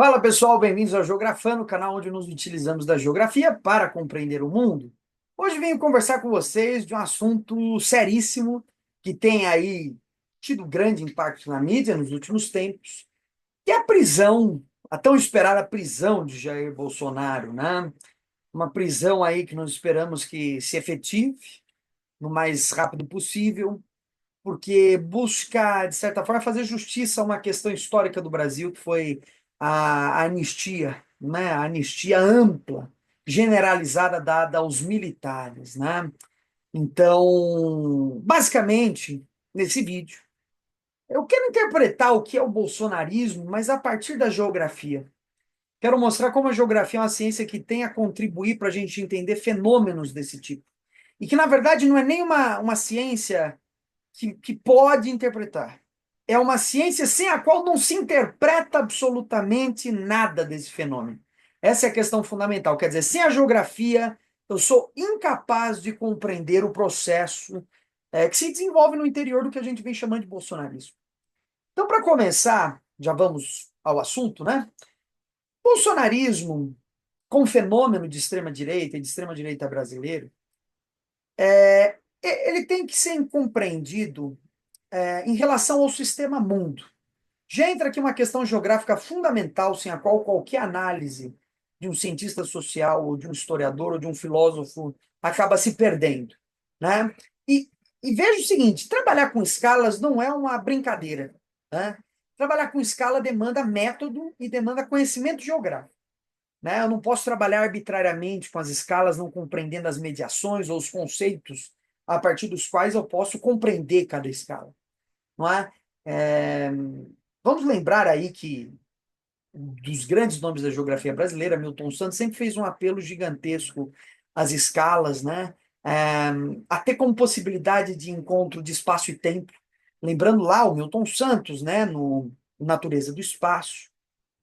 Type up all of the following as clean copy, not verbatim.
Fala pessoal, bem-vindos ao Geografando, o canal onde nos utilizamos da geografia para compreender o mundo. Hoje venho conversar com vocês de um assunto seríssimo que tem aí tido grande impacto na mídia nos últimos tempos, que é a prisão, a tão esperada prisão de Jair Bolsonaro, né? Uma prisão aí que nós esperamos que se efetive no mais rápido possível, porque busca, de certa forma, fazer justiça a uma questão histórica do Brasil, que foi a anistia, né? A anistia ampla, generalizada dada aos militares, né? Então, basicamente, nesse vídeo, eu quero interpretar o que é o bolsonarismo, mas a partir da geografia. Quero mostrar como a geografia é uma ciência que tem a contribuir para a gente entender fenômenos desse tipo. E que, na verdade, não é nem uma ciência que pode interpretar. É uma ciência sem a qual não se interpreta absolutamente nada desse fenômeno. Essa é a questão fundamental. Quer dizer, sem a geografia, eu sou incapaz de compreender o processo que se desenvolve no interior do que a gente vem chamando de bolsonarismo. Então, para começar, já vamos ao assunto, né? Bolsonarismo, como fenômeno de extrema-direita e de extrema-direita brasileiro, ele tem que ser compreendido em relação ao sistema mundo. Já entra aqui uma questão geográfica fundamental, sem a qual qualquer análise de um cientista social, ou de um historiador, ou de um filósofo acaba se perdendo, né? E, e veja o seguinte, trabalhar com escalas não é uma brincadeira, né? Trabalhar com escala demanda método e demanda conhecimento geográfico, né? Eu não posso trabalhar arbitrariamente com as escalas, não compreendendo as mediações ou os conceitos a partir dos quais eu posso compreender cada escala, não é? É, Vamos lembrar aí que dos grandes nomes da geografia brasileira, Milton Santos sempre fez um apelo gigantesco às escalas, né? É, até como possibilidade de encontro de espaço e tempo. Lembrando lá o Milton Santos, né, no Natureza do Espaço,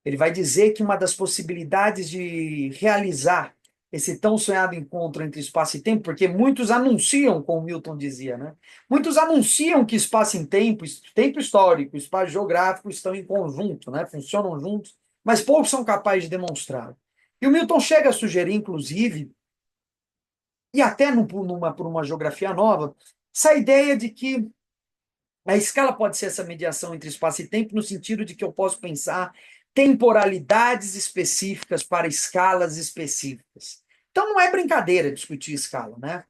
ele vai dizer que uma das possibilidades de realizar esse tão sonhado encontro entre espaço e tempo, porque muitos anunciam, como Milton dizia, né? Muitos anunciam que espaço e tempo, tempo histórico, espaço geográfico estão em conjunto, né? Funcionam juntos, mas poucos são capazes de demonstrar. E o Milton chega a sugerir, inclusive, e até por uma geografia nova, essa ideia de que a escala pode ser essa mediação entre espaço e tempo, no sentido de que eu posso pensar temporalidades específicas para escalas específicas. Então, não é brincadeira discutir escala, né?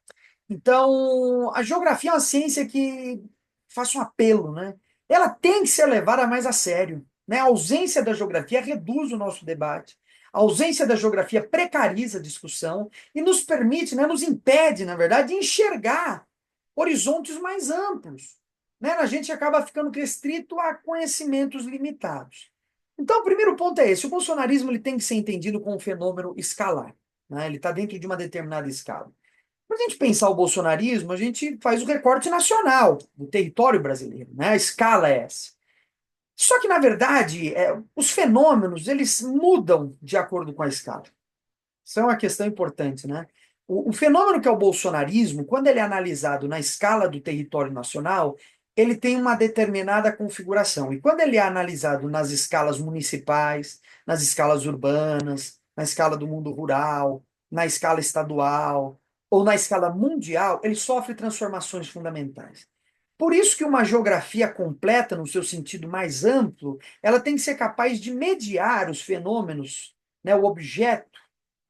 Então, a geografia é uma ciência que faz um apelo, né? Ela tem que ser levada mais a sério, né? A ausência da geografia reduz o nosso debate. A ausência da geografia precariza a discussão e nos permite, né, nos impede, na verdade, de enxergar horizontes mais amplos, né? A gente acaba ficando restrito a conhecimentos limitados. Então, o primeiro ponto é esse: o bolsonarismo ele tem que ser entendido como um fenômeno escalar, né? Ele está dentro de uma determinada escala. Para a gente pensar o bolsonarismo, a gente faz o recorte nacional do território brasileiro, né? A escala é essa. Só que, na verdade, os fenômenos eles mudam de acordo com a escala. Isso é uma questão importante, né? O fenômeno que é o bolsonarismo, quando ele é analisado na escala do território nacional, ele tem uma determinada configuração. E quando ele é analisado nas escalas municipais, nas escalas urbanas, na escala do mundo rural, na escala estadual ou na escala mundial, ele sofre transformações fundamentais. Por isso que uma geografia completa, no seu sentido mais amplo, ela tem que ser capaz de mediar os fenômenos, né, o objeto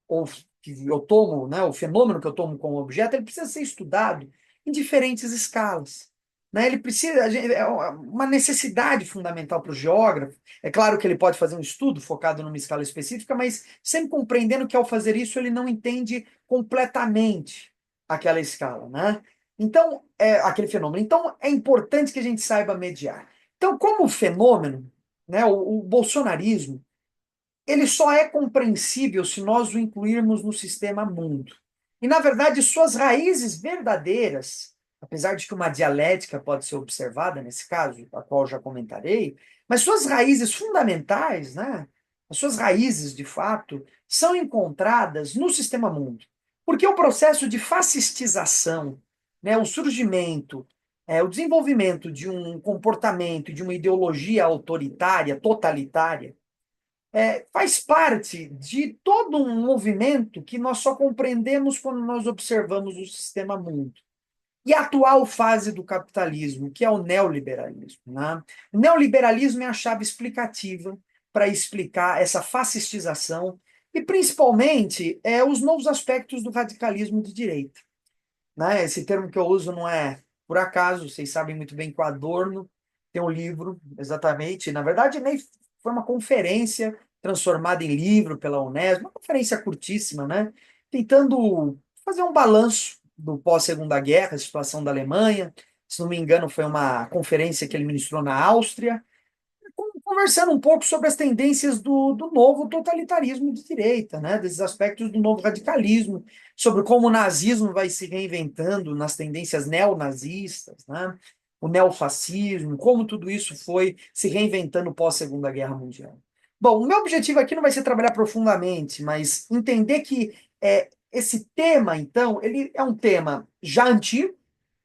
ou que eu tomo, né, o fenômeno que eu tomo como objeto, ele precisa ser estudado em diferentes escalas. Né? Ele precisa, é uma necessidade fundamental para o geógrafo. É claro que ele pode fazer um estudo focado numa escala específica, mas sempre compreendendo que ao fazer isso ele não entende completamente aquela escala, né? Então, aquele fenômeno. Então, é importante que a gente saiba mediar. Então, como fenômeno, né, o bolsonarismo ele só é compreensível se nós o incluirmos no sistema mundo. E, na verdade, suas raízes verdadeiras, apesar de que uma dialética pode ser observada nesse caso, a qual eu já comentarei, mas suas raízes fundamentais, né, as suas raízes, de fato, são encontradas no sistema mundo. Porque o processo de fascistização, né, o surgimento, o desenvolvimento de um comportamento, de uma ideologia autoritária, totalitária, faz parte de todo um movimento que nós só compreendemos quando nós observamos o sistema mundo. E a atual fase do capitalismo, que é o neoliberalismo, né? O neoliberalismo é a chave explicativa para explicar essa fascistização e, principalmente, os novos aspectos do radicalismo de direita, né? Esse termo que eu uso não é por acaso, vocês sabem muito bem que o Adorno tem um livro, exatamente, na verdade, nem foi uma conferência transformada em livro pela Unesco, uma conferência curtíssima, né? Tentando fazer um balanço do pós-Segunda Guerra, a situação da Alemanha. Se não me engano, foi uma conferência que ele ministrou na Áustria, conversando um pouco sobre as tendências do novo totalitarismo de direita, né? Desses aspectos do novo radicalismo, sobre como o nazismo vai se reinventando nas tendências neonazistas, né? O neofascismo, como tudo isso foi se reinventando pós-Segunda Guerra Mundial. Bom, o meu objetivo aqui não vai ser trabalhar profundamente, mas entender que esse tema, então, ele é um tema já antigo,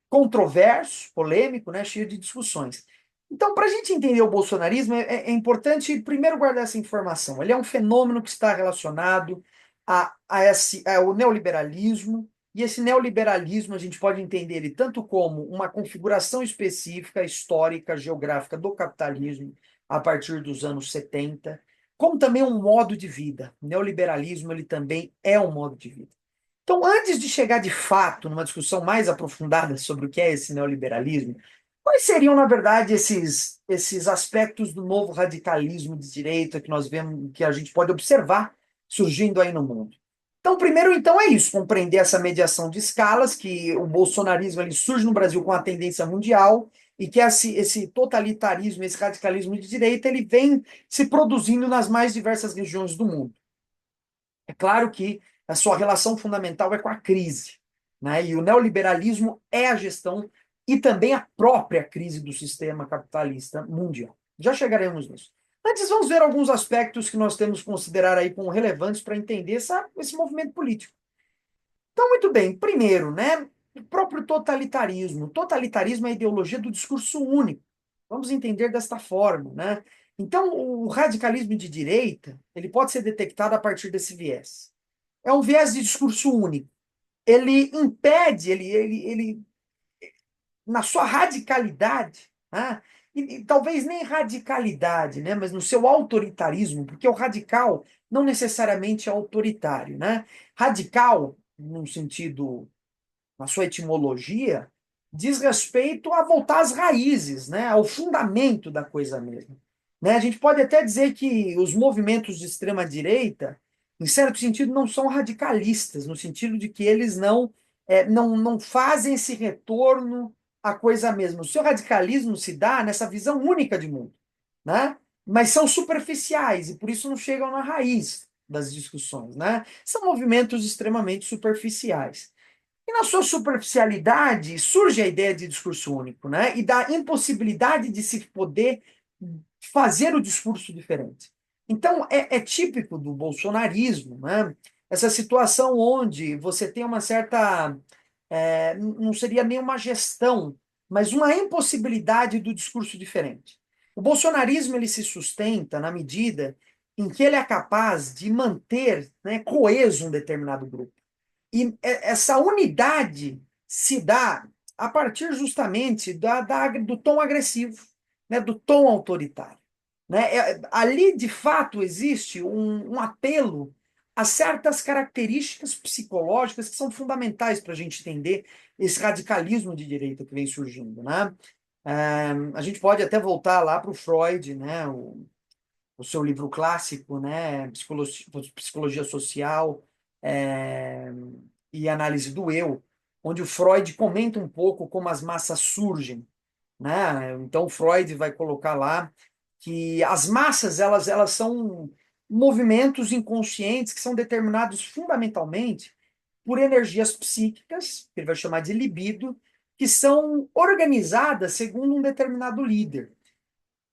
controverso, polêmico, né, cheio de discussões. Então, para a gente entender o bolsonarismo, é importante primeiro guardar essa informação. Ele é um fenômeno que está relacionado ao neoliberalismo, e esse neoliberalismo a gente pode entender ele tanto como uma configuração específica, histórica, geográfica do capitalismo a partir dos anos 70, como também um modo de vida. O neoliberalismo ele também é um modo de vida. Então, antes de chegar de fato numa discussão mais aprofundada sobre o que é esse neoliberalismo, quais seriam, na verdade, esses aspectos do novo radicalismo de direita que nós vemos, que a gente pode observar surgindo aí no mundo? Então, primeiro, então, é isso, compreender essa mediação de escalas, que o bolsonarismo ele surge no Brasil com a tendência mundial, e que esse totalitarismo, esse radicalismo de direita, ele vem se produzindo nas mais diversas regiões do mundo. É claro que a sua relação fundamental é com a crise, né? E o neoliberalismo é a gestão e também a própria crise do sistema capitalista mundial. Já chegaremos nisso. Antes, vamos ver alguns aspectos que nós temos que considerar aí como relevantes para entender esse movimento político. Então, muito bem. Primeiro, né? O próprio totalitarismo. O totalitarismo é a ideologia do discurso único. Vamos entender desta forma, né? Então, o radicalismo de direita, ele pode ser detectado a partir desse viés. É um viés de discurso único. Ele impede, ele na sua radicalidade, né? E talvez nem radicalidade, né? Mas no seu autoritarismo, porque o radical não necessariamente é autoritário, né? Radical, num sentido, na sua etimologia, diz respeito a voltar às raízes, né? Ao fundamento da coisa mesmo. Né? A gente pode até dizer que os movimentos de extrema-direita, em certo sentido, não são radicalistas, no sentido de que eles não fazem esse retorno à coisa mesma. O seu radicalismo se dá nessa visão única de mundo, né? Mas são superficiais e por isso não chegam na raiz das discussões, né? São movimentos extremamente superficiais. E na sua superficialidade surge a ideia de discurso único, né? E da impossibilidade de se poder fazer o discurso diferente. Então, é típico do bolsonarismo, né? Essa situação onde você tem uma certa. Não seria nem uma gestão, mas uma impossibilidade do discurso diferente. O bolsonarismo ele se sustenta na medida em que ele é capaz de manter, né, coeso um determinado grupo. E essa unidade se dá a partir justamente do tom agressivo, né, do tom autoritário. Né? Ali, de fato, existe um apelo a certas características psicológicas que são fundamentais para a gente entender esse radicalismo de direita que vem surgindo. Né? A gente pode até voltar lá para o Freud, né? O seu livro clássico, né? Psicologia Social, é, e Análise do Eu, onde o Freud comenta um pouco como as massas surgem, né? Então, Freud vai colocar lá que as massas elas são movimentos inconscientes que são determinados fundamentalmente por energias psíquicas, que ele vai chamar de libido, que são organizadas segundo um determinado líder.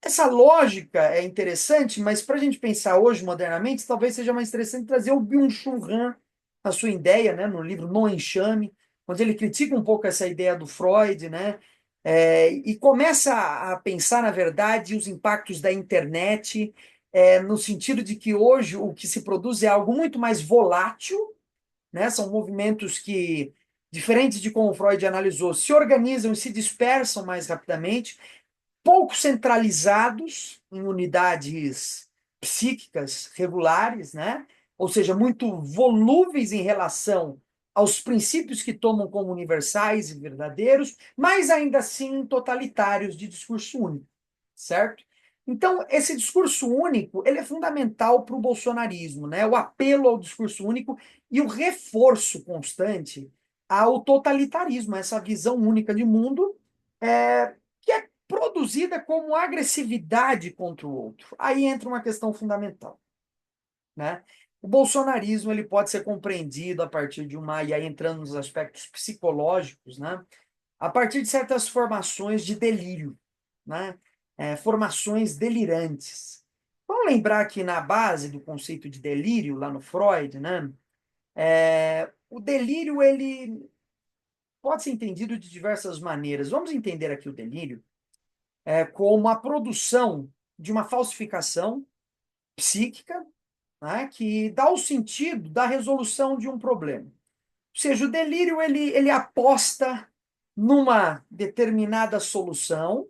Essa lógica é interessante, mas para a gente pensar hoje modernamente, talvez seja mais interessante trazer o Byung-Chul Han, a sua ideia, né, no livro No Enxame, onde ele critica um pouco essa ideia do Freud, né, e começa a pensar, na verdade, os impactos da internet no sentido de que hoje o que se produz é algo muito mais volátil, né? São movimentos que, diferentes de como Freud analisou, se organizam e se dispersam mais rapidamente, pouco centralizados em unidades psíquicas regulares, né? Ou seja, muito volúveis em relação aos princípios que tomam como universais e verdadeiros, mas ainda assim totalitários de discurso único, certo? Então, esse discurso único, ele é fundamental para o bolsonarismo, né? O apelo ao discurso único e o reforço constante ao totalitarismo, essa visão única de mundo, que é produzida como agressividade contra o outro. Aí entra uma questão fundamental, né? O bolsonarismo ele pode ser compreendido a partir de uma, e aí entrando nos aspectos psicológicos, né? A partir de certas formações de delírio, né? Formações delirantes. Vamos lembrar que na base do conceito de delírio, lá no Freud, né? O delírio ele pode ser entendido de diversas maneiras. Vamos entender aqui o delírio como a produção de uma falsificação psíquica, né, que dá o sentido da resolução de um problema. Ou seja, o delírio ele aposta numa determinada solução,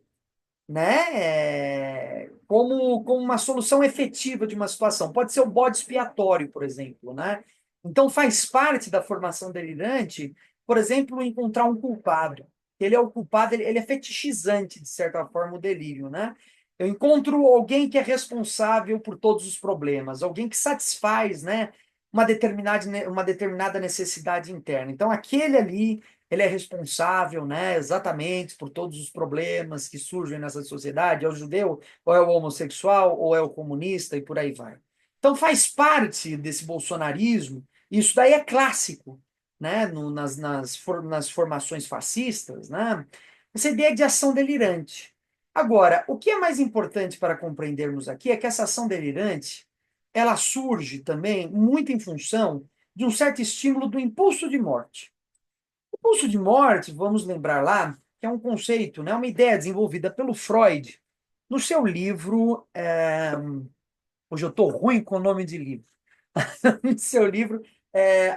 né, como uma solução efetiva de uma situação. Pode ser o bode expiatório, por exemplo, né? Então faz parte da formação delirante, por exemplo, encontrar um culpado. Ele é o culpado, ele é fetichizante, de certa forma, o delírio, né? Eu encontro alguém que é responsável por todos os problemas, alguém que satisfaz, né, uma determinada necessidade interna. Então, aquele ali ele é responsável, né, exatamente por todos os problemas que surgem nessa sociedade, é o judeu, ou é o homossexual, ou é o comunista, e por aí vai. Então faz parte desse bolsonarismo, isso daí é clássico, né, nas formações fascistas, né, essa ideia de ação delirante. Agora, o que é mais importante para compreendermos aqui é que essa ação delirante, ela surge também muito em função de um certo estímulo do impulso de morte. O pulso de morte, vamos lembrar lá, que é um conceito, né, uma ideia desenvolvida pelo Freud no seu livro. Hoje eu estou ruim com o nome de livro. No seu livro,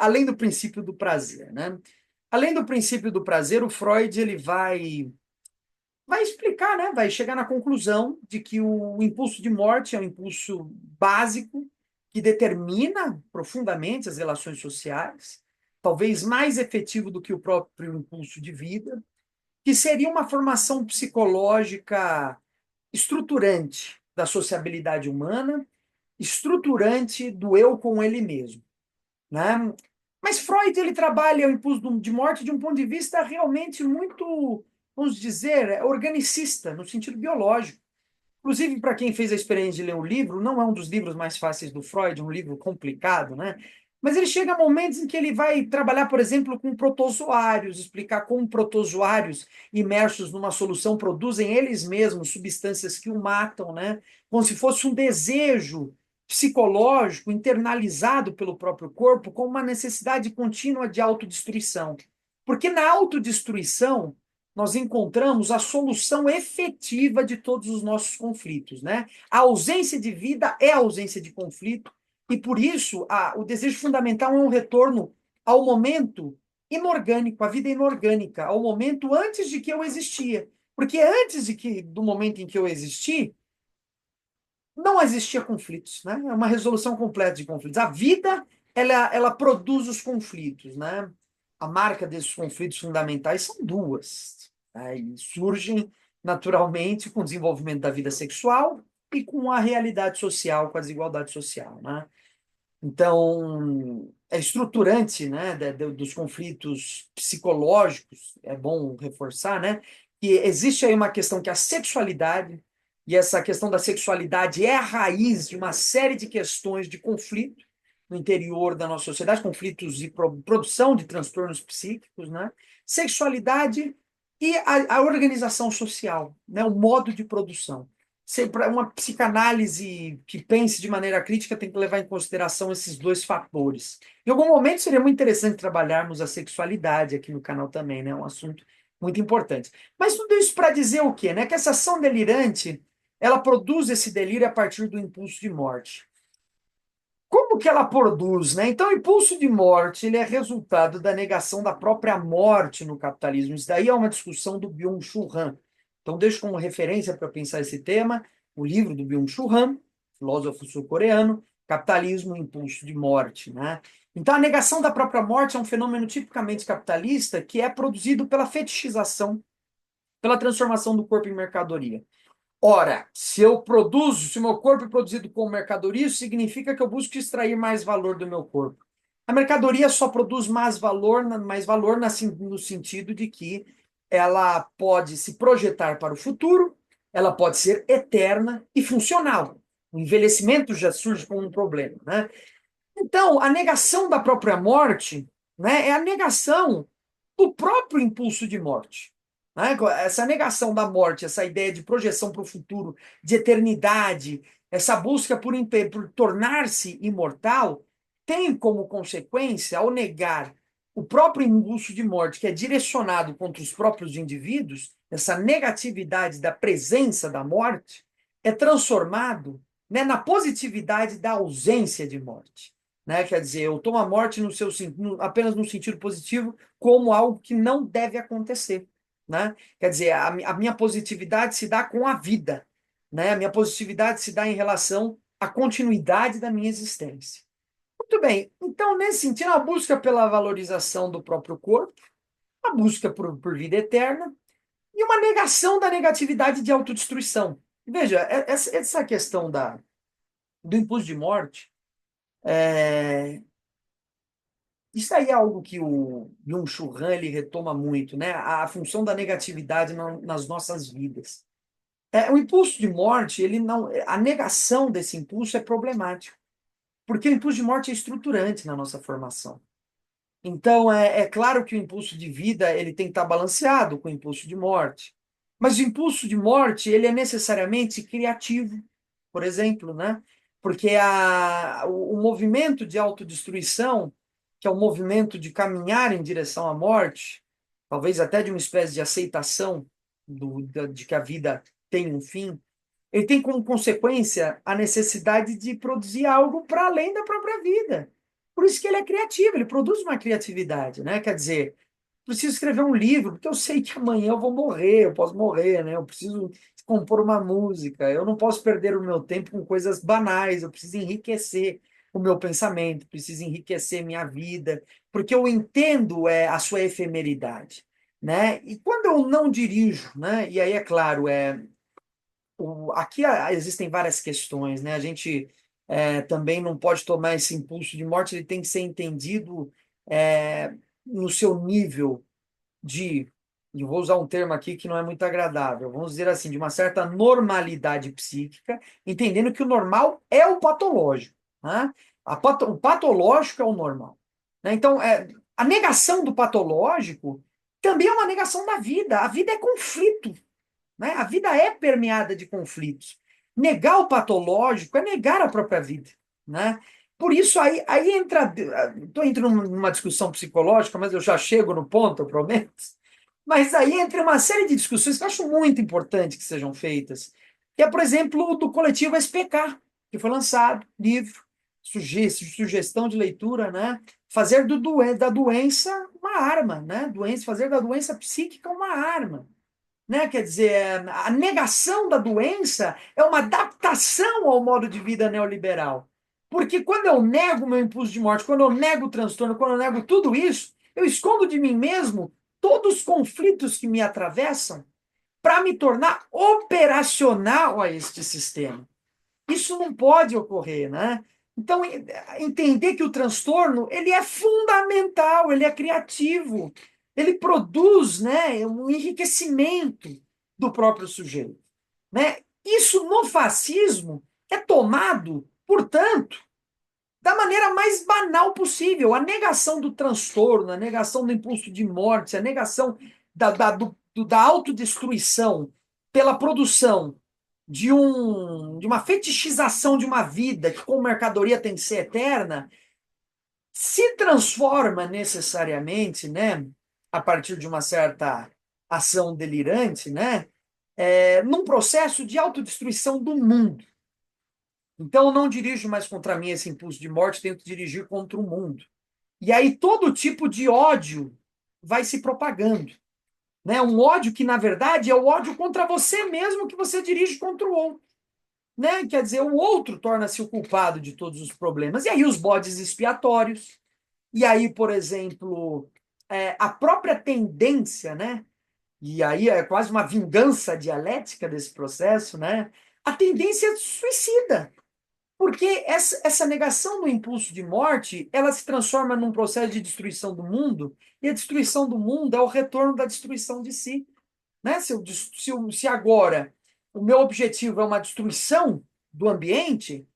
Além do Princípio do Prazer. Né? Além do princípio do prazer, o Freud ele vai explicar, né, vai chegar na conclusão de que o impulso de morte é um impulso básico que determina profundamente as relações sociais, talvez mais efetivo do que o próprio impulso de vida, que seria uma formação psicológica estruturante da sociabilidade humana, estruturante do eu com ele mesmo, né? Mas Freud ele trabalha o impulso de morte de um ponto de vista realmente muito, vamos dizer, organicista, no sentido biológico. Inclusive, para quem fez a experiência de ler o livro, não é um dos livros mais fáceis do Freud, um livro complicado, né? Mas ele chega a momentos em que ele vai trabalhar, por exemplo, com protozoários, explicar como protozoários imersos numa solução produzem eles mesmos substâncias que o matam, né? Como se fosse um desejo psicológico internalizado pelo próprio corpo, com uma necessidade contínua de autodestruição. Porque na autodestruição nós encontramos a solução efetiva de todos os nossos conflitos, né? A ausência de vida é a ausência de conflito, e por isso o desejo fundamental é um retorno ao momento inorgânico, à vida inorgânica, ao momento antes de que eu existia. Porque antes do momento em que eu existi, não existia conflitos, né? É uma resolução completa de conflitos. A vida, ela produz os conflitos, né? A marca desses conflitos fundamentais são duas, né? E surgem naturalmente com o desenvolvimento da vida sexual e com a realidade social, com a desigualdade social, né? Então, é estruturante, né, dos conflitos psicológicos, é bom reforçar, né, que existe aí uma questão que é a sexualidade, e essa questão da sexualidade é a raiz de uma série de questões de conflito no interior da nossa sociedade, conflitos de produção de transtornos psíquicos, né, sexualidade e a organização social, né, o modo de produção. Sempre uma psicanálise que pense de maneira crítica tem que levar em consideração esses dois fatores. Em algum momento seria muito interessante trabalharmos a sexualidade aqui no canal também, né? É um assunto muito importante. Mas tudo isso para dizer o quê? Né? Que essa ação delirante ela produz esse delírio a partir do impulso de morte. Como que ela produz, né? Então, o impulso de morte, ele é resultado da negação da própria morte no capitalismo. Isso daí é uma discussão do Byung-Chul Han. Então, deixo como referência para pensar esse tema o livro do Byung-Chul Han, filósofo sul-coreano, Capitalismo e Impulso de Morte, né? Então, a negação da própria morte é um fenômeno tipicamente capitalista que é produzido pela fetichização, pela transformação do corpo em mercadoria. Ora, se eu produzo, se o meu corpo é produzido como mercadoria, isso significa que eu busco extrair mais valor do meu corpo. A mercadoria só produz mais valor no sentido de que ela pode se projetar para o futuro, ela pode ser eterna e funcional. O envelhecimento já surge como um problema, né? Então, a negação da própria morte, né, é a negação do próprio impulso de morte. Né? Essa negação da morte, essa ideia de projeção para o futuro, de eternidade, essa busca por tornar-se imortal, tem como consequência, ao negar o próprio impulso de morte, que é direcionado contra os próprios indivíduos, essa negatividade da presença da morte, é transformado, né, na positividade da ausência de morte. Né? Quer dizer, eu tomo a morte apenas no sentido positivo, como algo que não deve acontecer. Né? Quer dizer, a minha positividade se dá com a vida. Né? A minha positividade se dá em relação à continuidade da minha existência. Muito bem, então, nesse sentido, a busca pela valorização do próprio corpo, a busca por vida eterna e uma negação da negatividade de autodestruição. Veja, essa questão do impulso de morte. Isso aí é algo que o Byung-Chul Han ele retoma muito, né? A função da negatividade nas nossas vidas. O impulso de morte, ele não, a negação desse impulso é problemático, porque o impulso de morte é estruturante na nossa formação. Então, é claro que o impulso de vida ele tem que estar balanceado com o impulso de morte. Mas o impulso de morte ele é necessariamente criativo, por exemplo, né? Porque o movimento de autodestruição, que é o movimento de caminhar em direção à morte, talvez até de uma espécie de aceitação de que a vida tem um fim, ele tem como consequência a necessidade de produzir algo para além da própria vida. Por isso que ele é criativo, ele produz uma criatividade, né? Quer dizer, preciso escrever um livro, porque eu sei que amanhã eu vou morrer, eu posso morrer, né? Eu preciso compor uma música, eu não posso perder o meu tempo com coisas banais, eu preciso enriquecer o meu pensamento, preciso enriquecer minha vida, porque eu entendo a sua efemeridade, né? E quando eu não dirijo, né? E aí é claro, aqui existem várias questões, né? A gente também não pode tomar esse impulso de morte, ele tem que ser entendido no seu nível de, eu vou usar um termo aqui que não é muito agradável, vamos dizer assim, de uma certa normalidade psíquica, entendendo que o normal é o patológico, né? O patológico é o normal. Né? Então, a negação do patológico também é uma negação da vida. A vida é conflito. Né? A vida é permeada de conflitos. Negar o patológico é negar a própria vida. Né? Por isso, aí entra. Estou entrando numa discussão psicológica, mas eu já chego no ponto, eu prometo. Mas aí entra uma série de discussões que eu acho muito importante que sejam feitas. Que é, por exemplo, o do coletivo SPK, que foi lançado, livro, sugestão de leitura, né? Fazer da doença uma arma, né? Fazer da doença psíquica uma arma. Né? Quer dizer, a negação da doença é uma adaptação ao modo de vida neoliberal. Porque quando eu nego o meu impulso de morte, quando eu nego o transtorno, quando eu nego tudo isso, eu escondo de mim mesmo todos os conflitos que me atravessam para me tornar operacional a este sistema. Isso não pode ocorrer, né? Então, entender que o transtorno ele é fundamental, ele é criativo, ele produz, né, um enriquecimento do próprio sujeito, né? Isso no fascismo é tomado, portanto, da maneira mais banal possível. A negação do transtorno, a negação do impulso de morte, a negação da autodestruição pela produção de uma fetichização de uma vida que, como mercadoria, tem que ser eterna, se transforma necessariamente, né, a partir de uma certa ação delirante, né, num processo de autodestruição do mundo. Então, eu não dirijo mais contra mim esse impulso de morte, tento dirigir contra o mundo. E aí, todo tipo de ódio vai se propagando. Né? Um ódio que, na verdade, é o ódio contra você mesmo que você dirige contra o outro. Né? Quer dizer, o outro torna-se o culpado de todos os problemas. E aí, os bodes expiatórios. E aí, por exemplo, a própria tendência, né? E aí é quase uma vingança dialética desse processo, né? A tendência é suicida. Porque essa negação do impulso de morte, ela se transforma num processo de destruição do mundo, e a destruição do mundo é o retorno da destruição de si. Né? Se agora o meu objetivo é uma destruição do ambiente,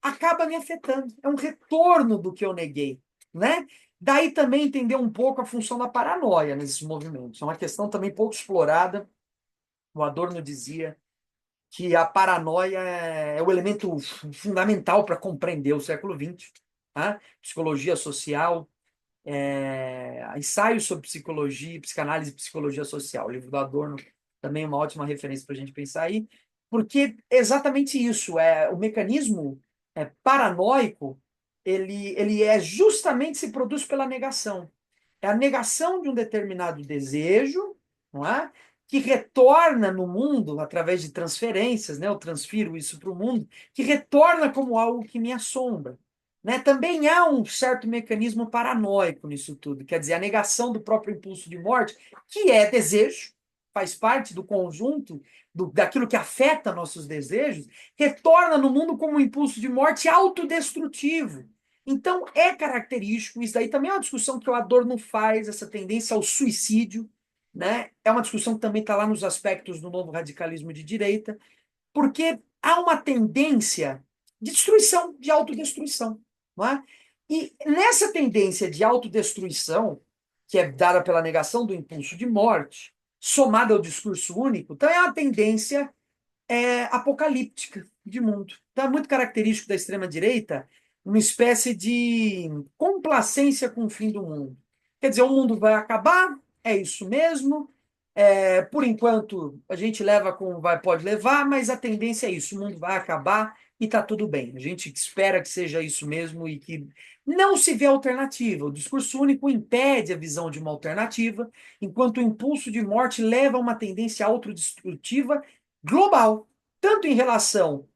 acaba me afetando. É um retorno do que eu neguei. Né? Daí também entender um pouco a função da paranoia nesses movimentos. É uma questão também pouco explorada. O Adorno dizia que a paranoia é o elemento fundamental para compreender o século XX. Tá? Psicologia social, ensaios sobre psicologia, psicanálise e psicologia social. O livro do Adorno também é uma ótima referência para a gente pensar aí, porque é exatamente isso, o mecanismo paranoico, ele justamente se produz pela negação. É a negação de um determinado desejo, não é? Que retorna no mundo através de transferências, né? Eu transfiro isso para o mundo, que retorna como algo que me assombra. Né? Também há um certo mecanismo paranoico nisso tudo, quer dizer, a negação do próprio impulso de morte, que é desejo, faz parte do conjunto daquilo que afeta nossos desejos, retorna no mundo como um impulso de morte autodestrutivo. Então, é característico, isso daí também é uma discussão que o Adorno faz, essa tendência ao suicídio, né? É uma discussão que também está lá nos aspectos do novo radicalismo de direita, porque há uma tendência de destruição, de autodestruição. Não é? E nessa tendência de autodestruição, que é dada pela negação do impulso de morte, somada ao discurso único, então é uma tendência apocalíptica de mundo. Então é muito característico da extrema-direita uma espécie de complacência com o fim do mundo. Quer dizer, o mundo vai acabar, é isso mesmo. Por enquanto, a gente leva como vai, pode levar, mas a tendência é isso: o mundo vai acabar e está tudo bem. A gente espera que seja isso mesmo e que não se vê alternativa. O discurso único impede a visão de uma alternativa, enquanto o impulso de morte leva a uma tendência autodestrutiva global, tanto em relação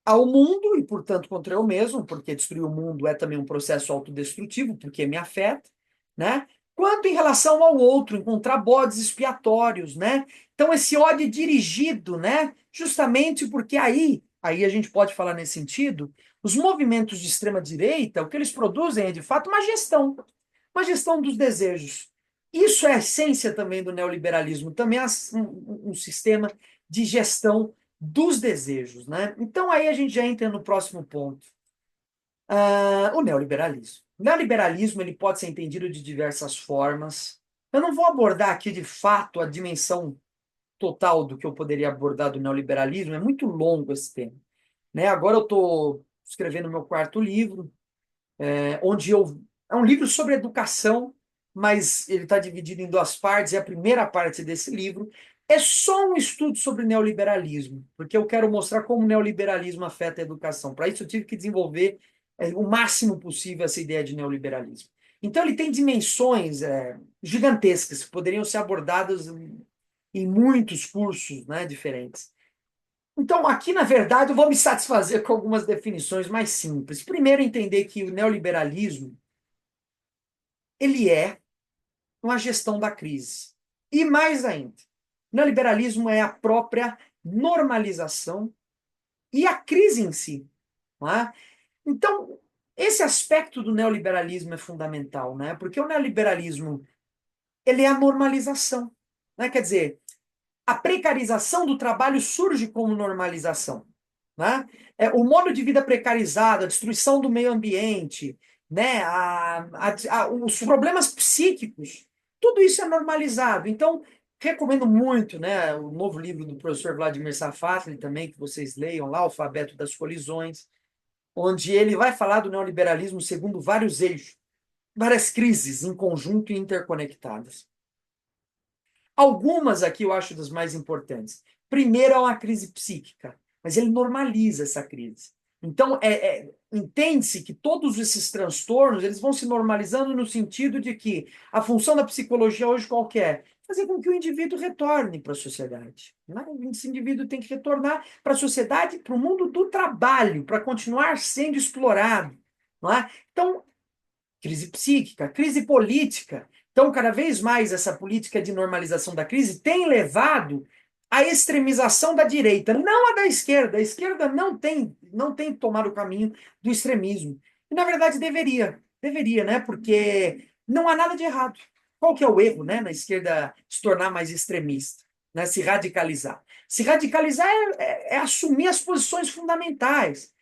ao mundo e, portanto, contra eu mesmo, porque destruir o mundo é também um processo autodestrutivo, porque me afeta, né? Quanto em relação ao outro, encontrar bodes expiatórios, né? Então, esse ódio dirigido, né? Justamente porque aí a gente pode falar nesse sentido, os movimentos de extrema-direita, o que eles produzem é, de fato, uma gestão dos desejos. Isso é a essência também do neoliberalismo, também é um sistema de gestão dos desejos, né? Então aí a gente já entra no próximo ponto. O neoliberalismo. O neoliberalismo ele pode ser entendido de diversas formas. Eu não vou abordar aqui de fato a dimensão total do que eu poderia abordar do neoliberalismo, é muito longo esse tema. Né? Agora eu estou escrevendo meu quarto livro, onde é um livro sobre educação, mas ele está dividido em duas partes, e a primeira parte desse livro é só um estudo sobre neoliberalismo, porque eu quero mostrar como o neoliberalismo afeta a educação. Para isso, eu tive que desenvolver o máximo possível essa ideia de neoliberalismo. Então, ele tem dimensões gigantescas que poderiam ser abordadas em muitos cursos, né, diferentes. Então, aqui, na verdade, eu vou me satisfazer com algumas definições mais simples. Primeiro, entender que o neoliberalismo ele é uma gestão da crise. E mais ainda, o neoliberalismo é a própria normalização e a crise em si. Não é? Então, esse aspecto do neoliberalismo é fundamental, né? Porque o neoliberalismo ele é a normalização. Né? Quer dizer, a precarização do trabalho surge como normalização. Né? O modo de vida precarizado, a destruição do meio ambiente, né? Os problemas psíquicos, tudo isso é normalizado. Então, recomendo muito, né, o novo livro do professor Vladimir Safatli também, que vocês leiam lá, Alfabeto das Colisões, onde ele vai falar do neoliberalismo segundo vários eixos, várias crises em conjunto e interconectadas. Algumas aqui eu acho das mais importantes. Primeiro é uma crise psíquica, mas ele normaliza essa crise. Então, entende-se que todos esses transtornos eles vão se normalizando no sentido de que a função da psicologia hoje qual que é? Fazer com que o indivíduo retorne para a sociedade. Né? Esse indivíduo tem que retornar para a sociedade, para o mundo do trabalho, para continuar sendo explorado. Não é? Então, crise psíquica, crise política. Então, cada vez mais essa política de normalização da crise tem levado à extremização da direita, não a da esquerda. A esquerda não tem tomado o caminho do extremismo. E, na verdade, deveria, né? Porque não há nada de errado. Qual que é o erro, né, na esquerda se tornar mais extremista, né? Se radicalizar. Se radicalizar é assumir as posições fundamentais.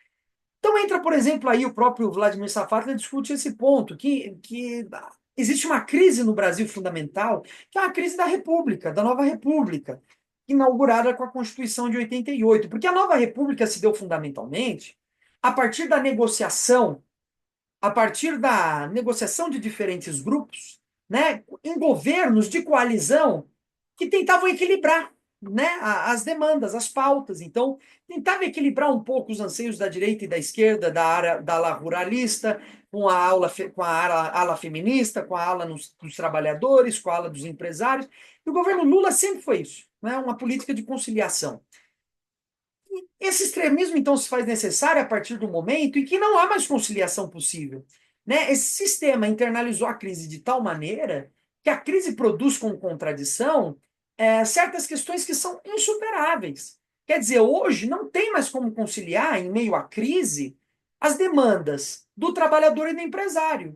Então entra, por exemplo, aí o próprio Vladimir Safatli discute esse ponto, que existe uma crise no Brasil fundamental, que é a crise da República, da nova República, inaugurada com a Constituição de 88. Porque a nova República se deu fundamentalmente a partir da negociação, de diferentes grupos, né, em governos de coalizão que tentavam equilibrar, né, as demandas, as pautas. Então, tentava equilibrar um pouco os anseios da direita e da esquerda, da área da ala ruralista, com a ala feminista, com a ala dos trabalhadores, com a ala dos empresários. E o governo Lula sempre foi isso, né, uma política de conciliação. Esse extremismo, então, se faz necessário a partir do momento em que não há mais conciliação possível. Né? Esse sistema internalizou a crise de tal maneira que a crise produz como contradição certas questões que são insuperáveis. Quer dizer, hoje não tem mais como conciliar, em meio à crise, as demandas do trabalhador e do empresário.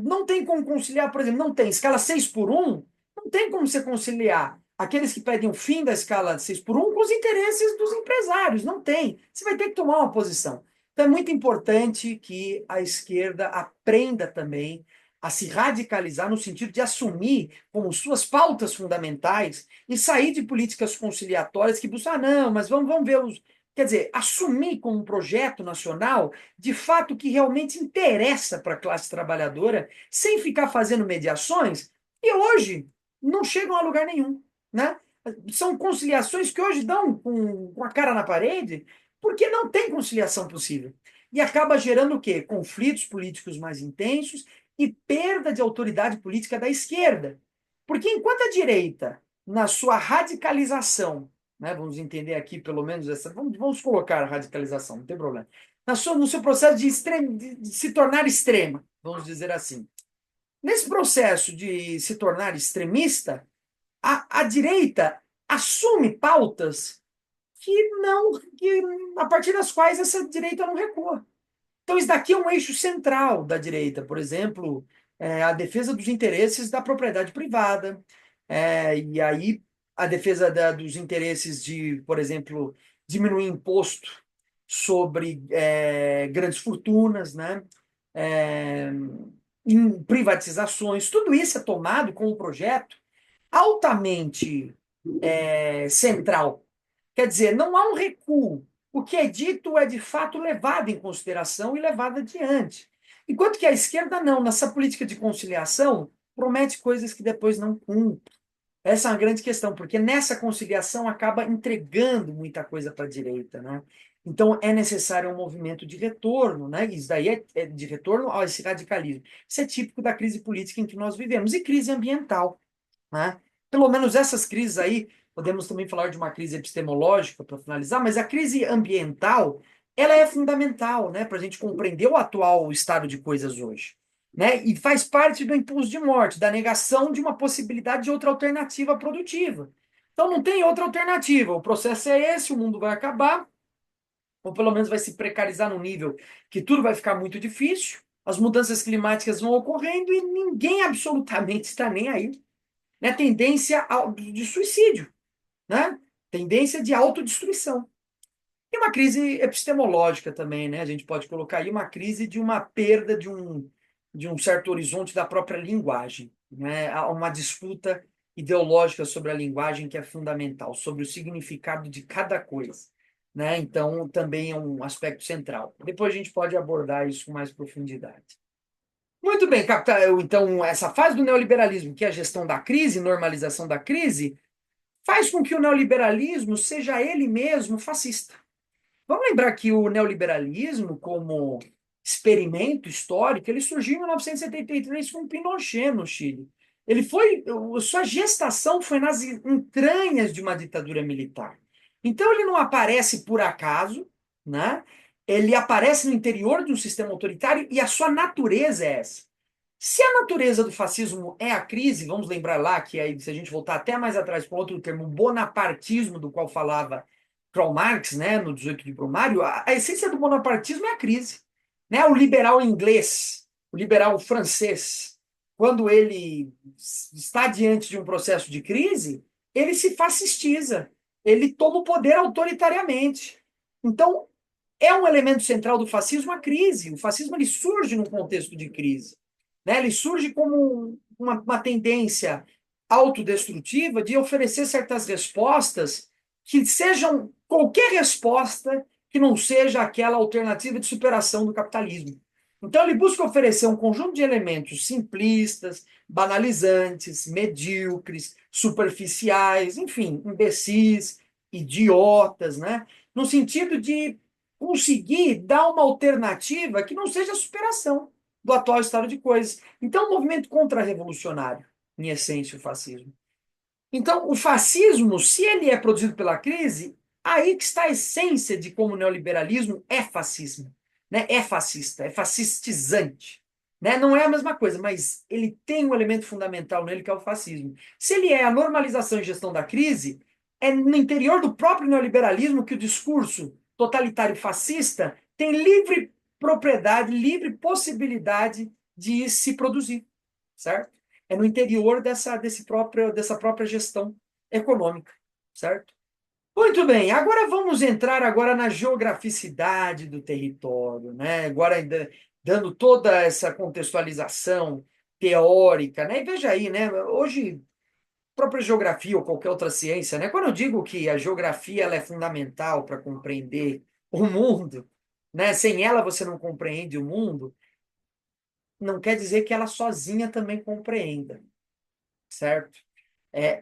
Não tem como conciliar, por exemplo, não tem escala 6 por um, não tem como você conciliar aqueles que pedem o fim da escala 6 por um com os interesses dos empresários. Não tem. Você vai ter que tomar uma posição. Então é muito importante que a esquerda aprenda também a se radicalizar no sentido de assumir como suas pautas fundamentais e sair de políticas conciliatórias que buscam, não, mas vamos ver os. Quer dizer, assumir como um projeto nacional, de fato, que realmente interessa para a classe trabalhadora, sem ficar fazendo mediações, e hoje não chegam a lugar nenhum. Né? São conciliações que hoje dão com a cara na parede, porque não tem conciliação possível. E acaba gerando o quê? Conflitos políticos mais intensos e perda de autoridade política da esquerda. Porque enquanto a direita, na sua radicalização, né, vamos entender aqui pelo menos essa, vamos colocar a radicalização, não tem problema, no seu processo de se tornar extrema, vamos dizer assim. Nesse processo de se tornar extremista, a direita assume pautas que a partir das quais essa direita não recua. Então, isso daqui é um eixo central da direita, por exemplo, a defesa dos interesses da propriedade privada, e aí a defesa dos interesses de, por exemplo, diminuir imposto sobre grandes fortunas, né? É, em privatizações, tudo isso é tomado com um projeto altamente central. Quer dizer, não há um recuo. O que é dito é de fato levado em consideração e levado adiante. Enquanto que a esquerda não, nessa política de conciliação, promete coisas que depois não cumpre. Essa é uma grande questão, porque nessa conciliação acaba entregando muita coisa para a direita, né? Então é necessário um movimento de retorno, né? Isso daí é de retorno a esse radicalismo. Isso é típico da crise política em que nós vivemos e crise ambiental, né? Pelo menos essas crises aí, podemos também falar de uma crise epistemológica para finalizar, mas a crise ambiental, ela é fundamental, né, para a gente compreender o atual estado de coisas hoje, né? E faz parte do impulso de morte, da negação de uma possibilidade de outra alternativa produtiva. Então não tem outra alternativa. O processo é esse, o mundo vai acabar, ou pelo menos vai se precarizar no nível que tudo vai ficar muito difícil, as mudanças climáticas vão ocorrendo e ninguém absolutamente está nem aí, né? Tendência de suicídio, né? Tendência de autodestruição. E uma crise epistemológica também, né? A gente pode colocar aí uma crise de uma perda de um certo horizonte da própria linguagem, né? Há uma disputa ideológica sobre a linguagem que é fundamental, sobre o significado de cada coisa, né? Então, também é um aspecto central. Depois a gente pode abordar isso com mais profundidade. Muito bem, capital. Então, essa fase do neoliberalismo, que é a gestão da crise, normalização da crise, faz com que o neoliberalismo seja ele mesmo fascista. Vamos lembrar que o neoliberalismo, como experimento histórico, ele surgiu em 1973 com Pinochet no Chile. Ele foi, sua gestação foi nas entranhas de uma ditadura militar. Então ele não aparece por acaso, né? Ele aparece no interior de um sistema autoritário e a sua natureza é essa. Se a natureza do fascismo é a crise, vamos lembrar lá que aí, se a gente voltar até mais atrás para outro termo, bonapartismo, do qual falava Karl Marx, né, no 18 de Brumário, a essência do bonapartismo é a crise. Né? O liberal inglês, o liberal francês, quando ele está diante de um processo de crise, ele se fascistiza, ele toma o poder autoritariamente. Então, é um elemento central do fascismo a crise. O fascismo ele surge num contexto de crise. Né? Ele surge como uma tendência autodestrutiva de oferecer certas respostas que sejam qualquer resposta que não seja aquela alternativa de superação do capitalismo. Então, ele busca oferecer um conjunto de elementos simplistas, banalizantes, medíocres, superficiais, enfim, imbecis, idiotas, né? No sentido de conseguir dar uma alternativa que não seja a superação do atual estado de coisas. Então, um movimento contra-revolucionário, em essência, o fascismo. Então, o fascismo, se ele é produzido pela crise, aí que está a essência de como o neoliberalismo é fascismo. Né? É fascista, é fascistizante. Né? Não é a mesma coisa, mas ele tem um elemento fundamental nele que é o fascismo. Se ele é a normalização e gestão da crise, é no interior do próprio neoliberalismo que o discurso totalitário fascista tem livre propriedade, livre possibilidade de se produzir, certo? É no interior dessa própria gestão econômica, certo? Muito bem, agora vamos entrar agora na geograficidade do território, né? Agora dando toda essa contextualização teórica, né? E veja aí, né? Hoje, própria geografia ou qualquer outra ciência, né? Quando eu digo que a geografia ela é fundamental para compreender o mundo, né? Sem ela você não compreende o mundo, não quer dizer que ela sozinha também compreenda, certo?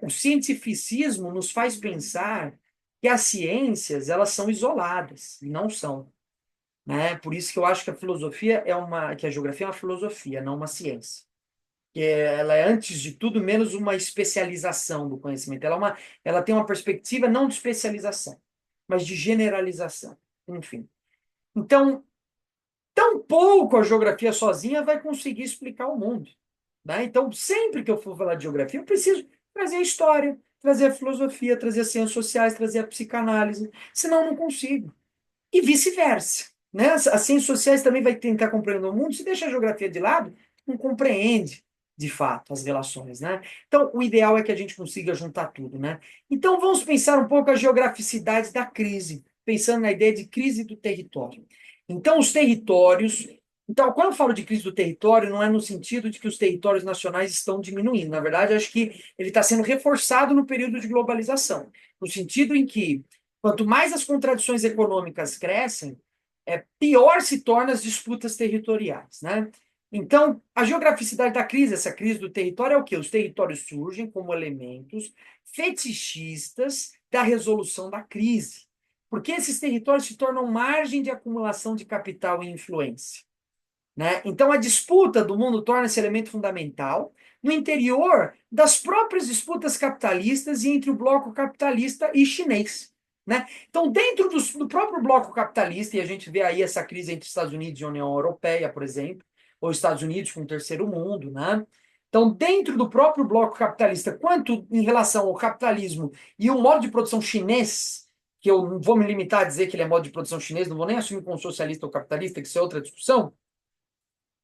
O cientificismo nos faz pensar que as ciências elas são isoladas, e não são. Né? Por isso que eu acho que a filosofia que a geografia é uma filosofia, não uma ciência. Ela é, antes de tudo, menos uma especialização do conhecimento. Ela tem uma perspectiva não de especialização, mas de generalização. Enfim. Então, tampouco a geografia sozinha vai conseguir explicar o mundo. Né? Então, sempre que eu for falar de geografia, eu preciso trazer a história, trazer a filosofia, trazer as ciências sociais, trazer a psicanálise, senão eu não consigo. E vice-versa. Né? As ciências sociais também vai tentar compreender o mundo, se deixa a geografia de lado, não compreende de fato as relações. Né? Então, o ideal é que a gente consiga juntar tudo. Né? Então, vamos pensar um pouco a geograficidade da crise, pensando na ideia de crise do território. Então, os territórios. Então, quando eu falo de crise do território, não é no sentido de que os territórios nacionais estão diminuindo. Na verdade, acho que ele está sendo reforçado no período de globalização, no sentido em que, quanto mais as contradições econômicas crescem, pior se tornam as disputas territoriais. Né? Então, a geograficidade da crise, essa crise do território, é o quê? Os territórios surgem como elementos fetichistas da resolução da crise. Porque esses territórios se tornam margem de acumulação de capital e influência. Né? Então, a disputa do mundo torna-se elemento fundamental no interior das próprias disputas capitalistas e entre o bloco capitalista e chinês. Né? Então, dentro do próprio bloco capitalista, e a gente vê aí essa crise entre Estados Unidos e União Europeia, por exemplo, ou Estados Unidos com o terceiro mundo. Né? Então, dentro do próprio bloco capitalista, quanto em relação ao capitalismo e o modo de produção chinês, que eu não vou me limitar a dizer que ele é modo de produção chinês, não vou nem assumir como socialista ou capitalista, que isso é outra discussão,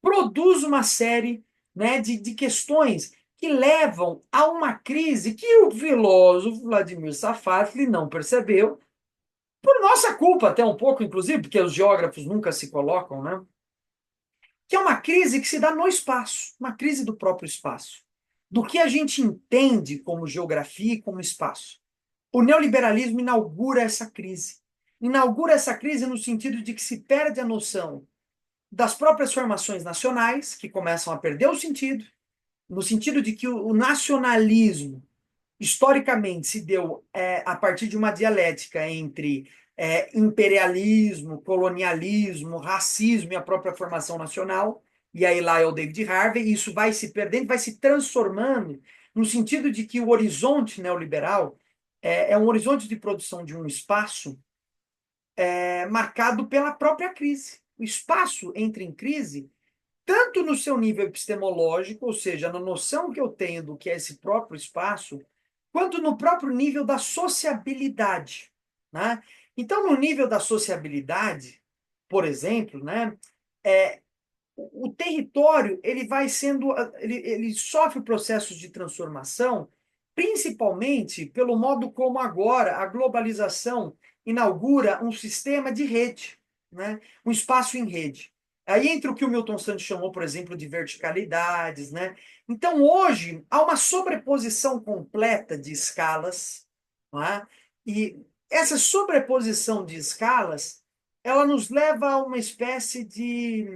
produz uma série, né, de questões que levam a uma crise que o filósofo Vladimir Safatli não percebeu, por nossa culpa até um pouco, inclusive, porque os geógrafos nunca se colocam, né? Que é uma crise que se dá no espaço, uma crise do próprio espaço. Do que a gente entende como geografia e como espaço. O neoliberalismo inaugura essa crise. Inaugura essa crise no sentido de que se perde a noção das próprias formações nacionais, que começam a perder o sentido, no sentido de que o nacionalismo, historicamente, se deu a partir de uma dialética entre imperialismo, colonialismo, racismo e a própria formação nacional, e aí lá é o David Harvey, e isso vai se perdendo, vai se transformando, no sentido de que o horizonte neoliberal é um horizonte de produção de um espaço marcado pela própria crise. O espaço entra em crise tanto no seu nível epistemológico, ou seja, na noção que eu tenho do que é esse próprio espaço, quanto no próprio nível da sociabilidade, né? Então, no nível da sociabilidade, por exemplo, né, é, o território ele vai sendo, ele sofre processos de transformação, principalmente pelo modo como agora a globalização inaugura um sistema de rede, né? Um espaço em rede. Aí entra o que o Milton Santos chamou, por exemplo, de verticalidades, né? Então, hoje, há uma sobreposição completa de escalas, não é? E essa sobreposição de escalas ela nos leva a uma espécie de,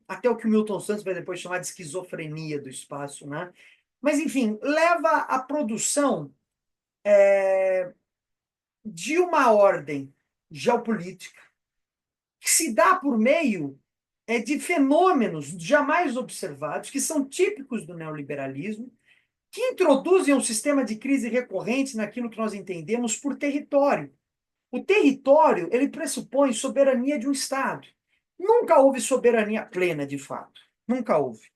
até o que o Milton Santos vai depois chamar de esquizofrenia do espaço, né? Mas, enfim, leva à produção de uma ordem geopolítica que se dá por meio de fenômenos jamais observados, que são típicos do neoliberalismo, que introduzem um sistema de crise recorrente naquilo que nós entendemos por território. O território, ele pressupõe soberania de um Estado. Nunca houve soberania plena, de fato. Nunca houve.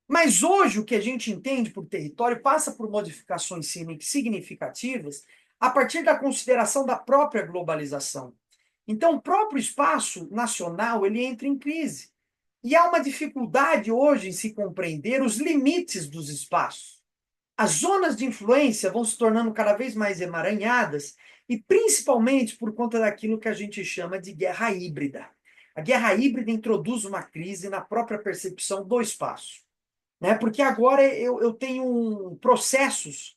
Mas hoje o que a gente entende por território passa por modificações significativas a partir da consideração da própria globalização. Então, o próprio espaço nacional ele entra em crise. E há uma dificuldade hoje em se compreender os limites dos espaços. As zonas de influência vão se tornando cada vez mais emaranhadas, e principalmente por conta daquilo que a gente chama de guerra híbrida. A guerra híbrida introduz uma crise na própria percepção do espaço. Né? Porque agora eu tenho processos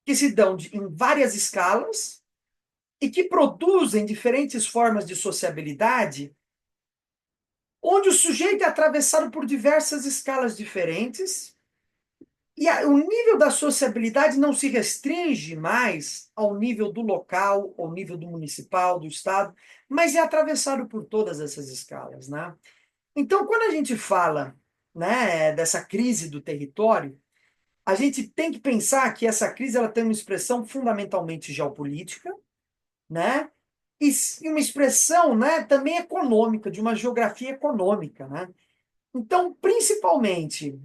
que se dão em várias escalas e que produzem diferentes formas de sociabilidade, onde o sujeito é atravessado por diversas escalas diferentes. E o nível da sociabilidade não se restringe mais ao nível do local, ao nível do municipal, do estado, mas é atravessado por todas essas escalas, né? Então, quando a gente fala, né, dessa crise do território, a gente tem que pensar que essa crise ela tem uma expressão fundamentalmente geopolítica, né? E uma expressão, né, também econômica, de uma geografia econômica, né? Então, principalmente,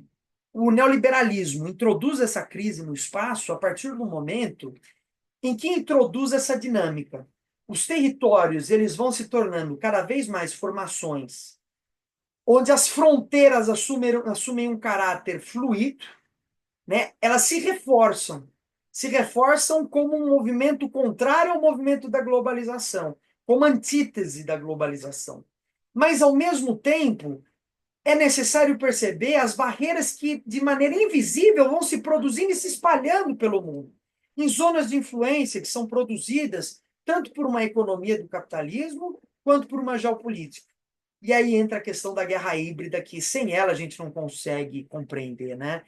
o neoliberalismo introduz essa crise no espaço a partir do momento em que introduz essa dinâmica. Os territórios eles vão se tornando cada vez mais formações onde as fronteiras assumem um caráter fluido, né? Elas se reforçam como um movimento contrário ao movimento da globalização, como antítese da globalização. Mas, ao mesmo tempo, é necessário perceber as barreiras que, de maneira invisível, vão se produzindo e se espalhando pelo mundo, em zonas de influência que são produzidas tanto por uma economia do capitalismo quanto por uma geopolítica. E aí entra a questão da guerra híbrida, que sem ela a gente não consegue compreender, né?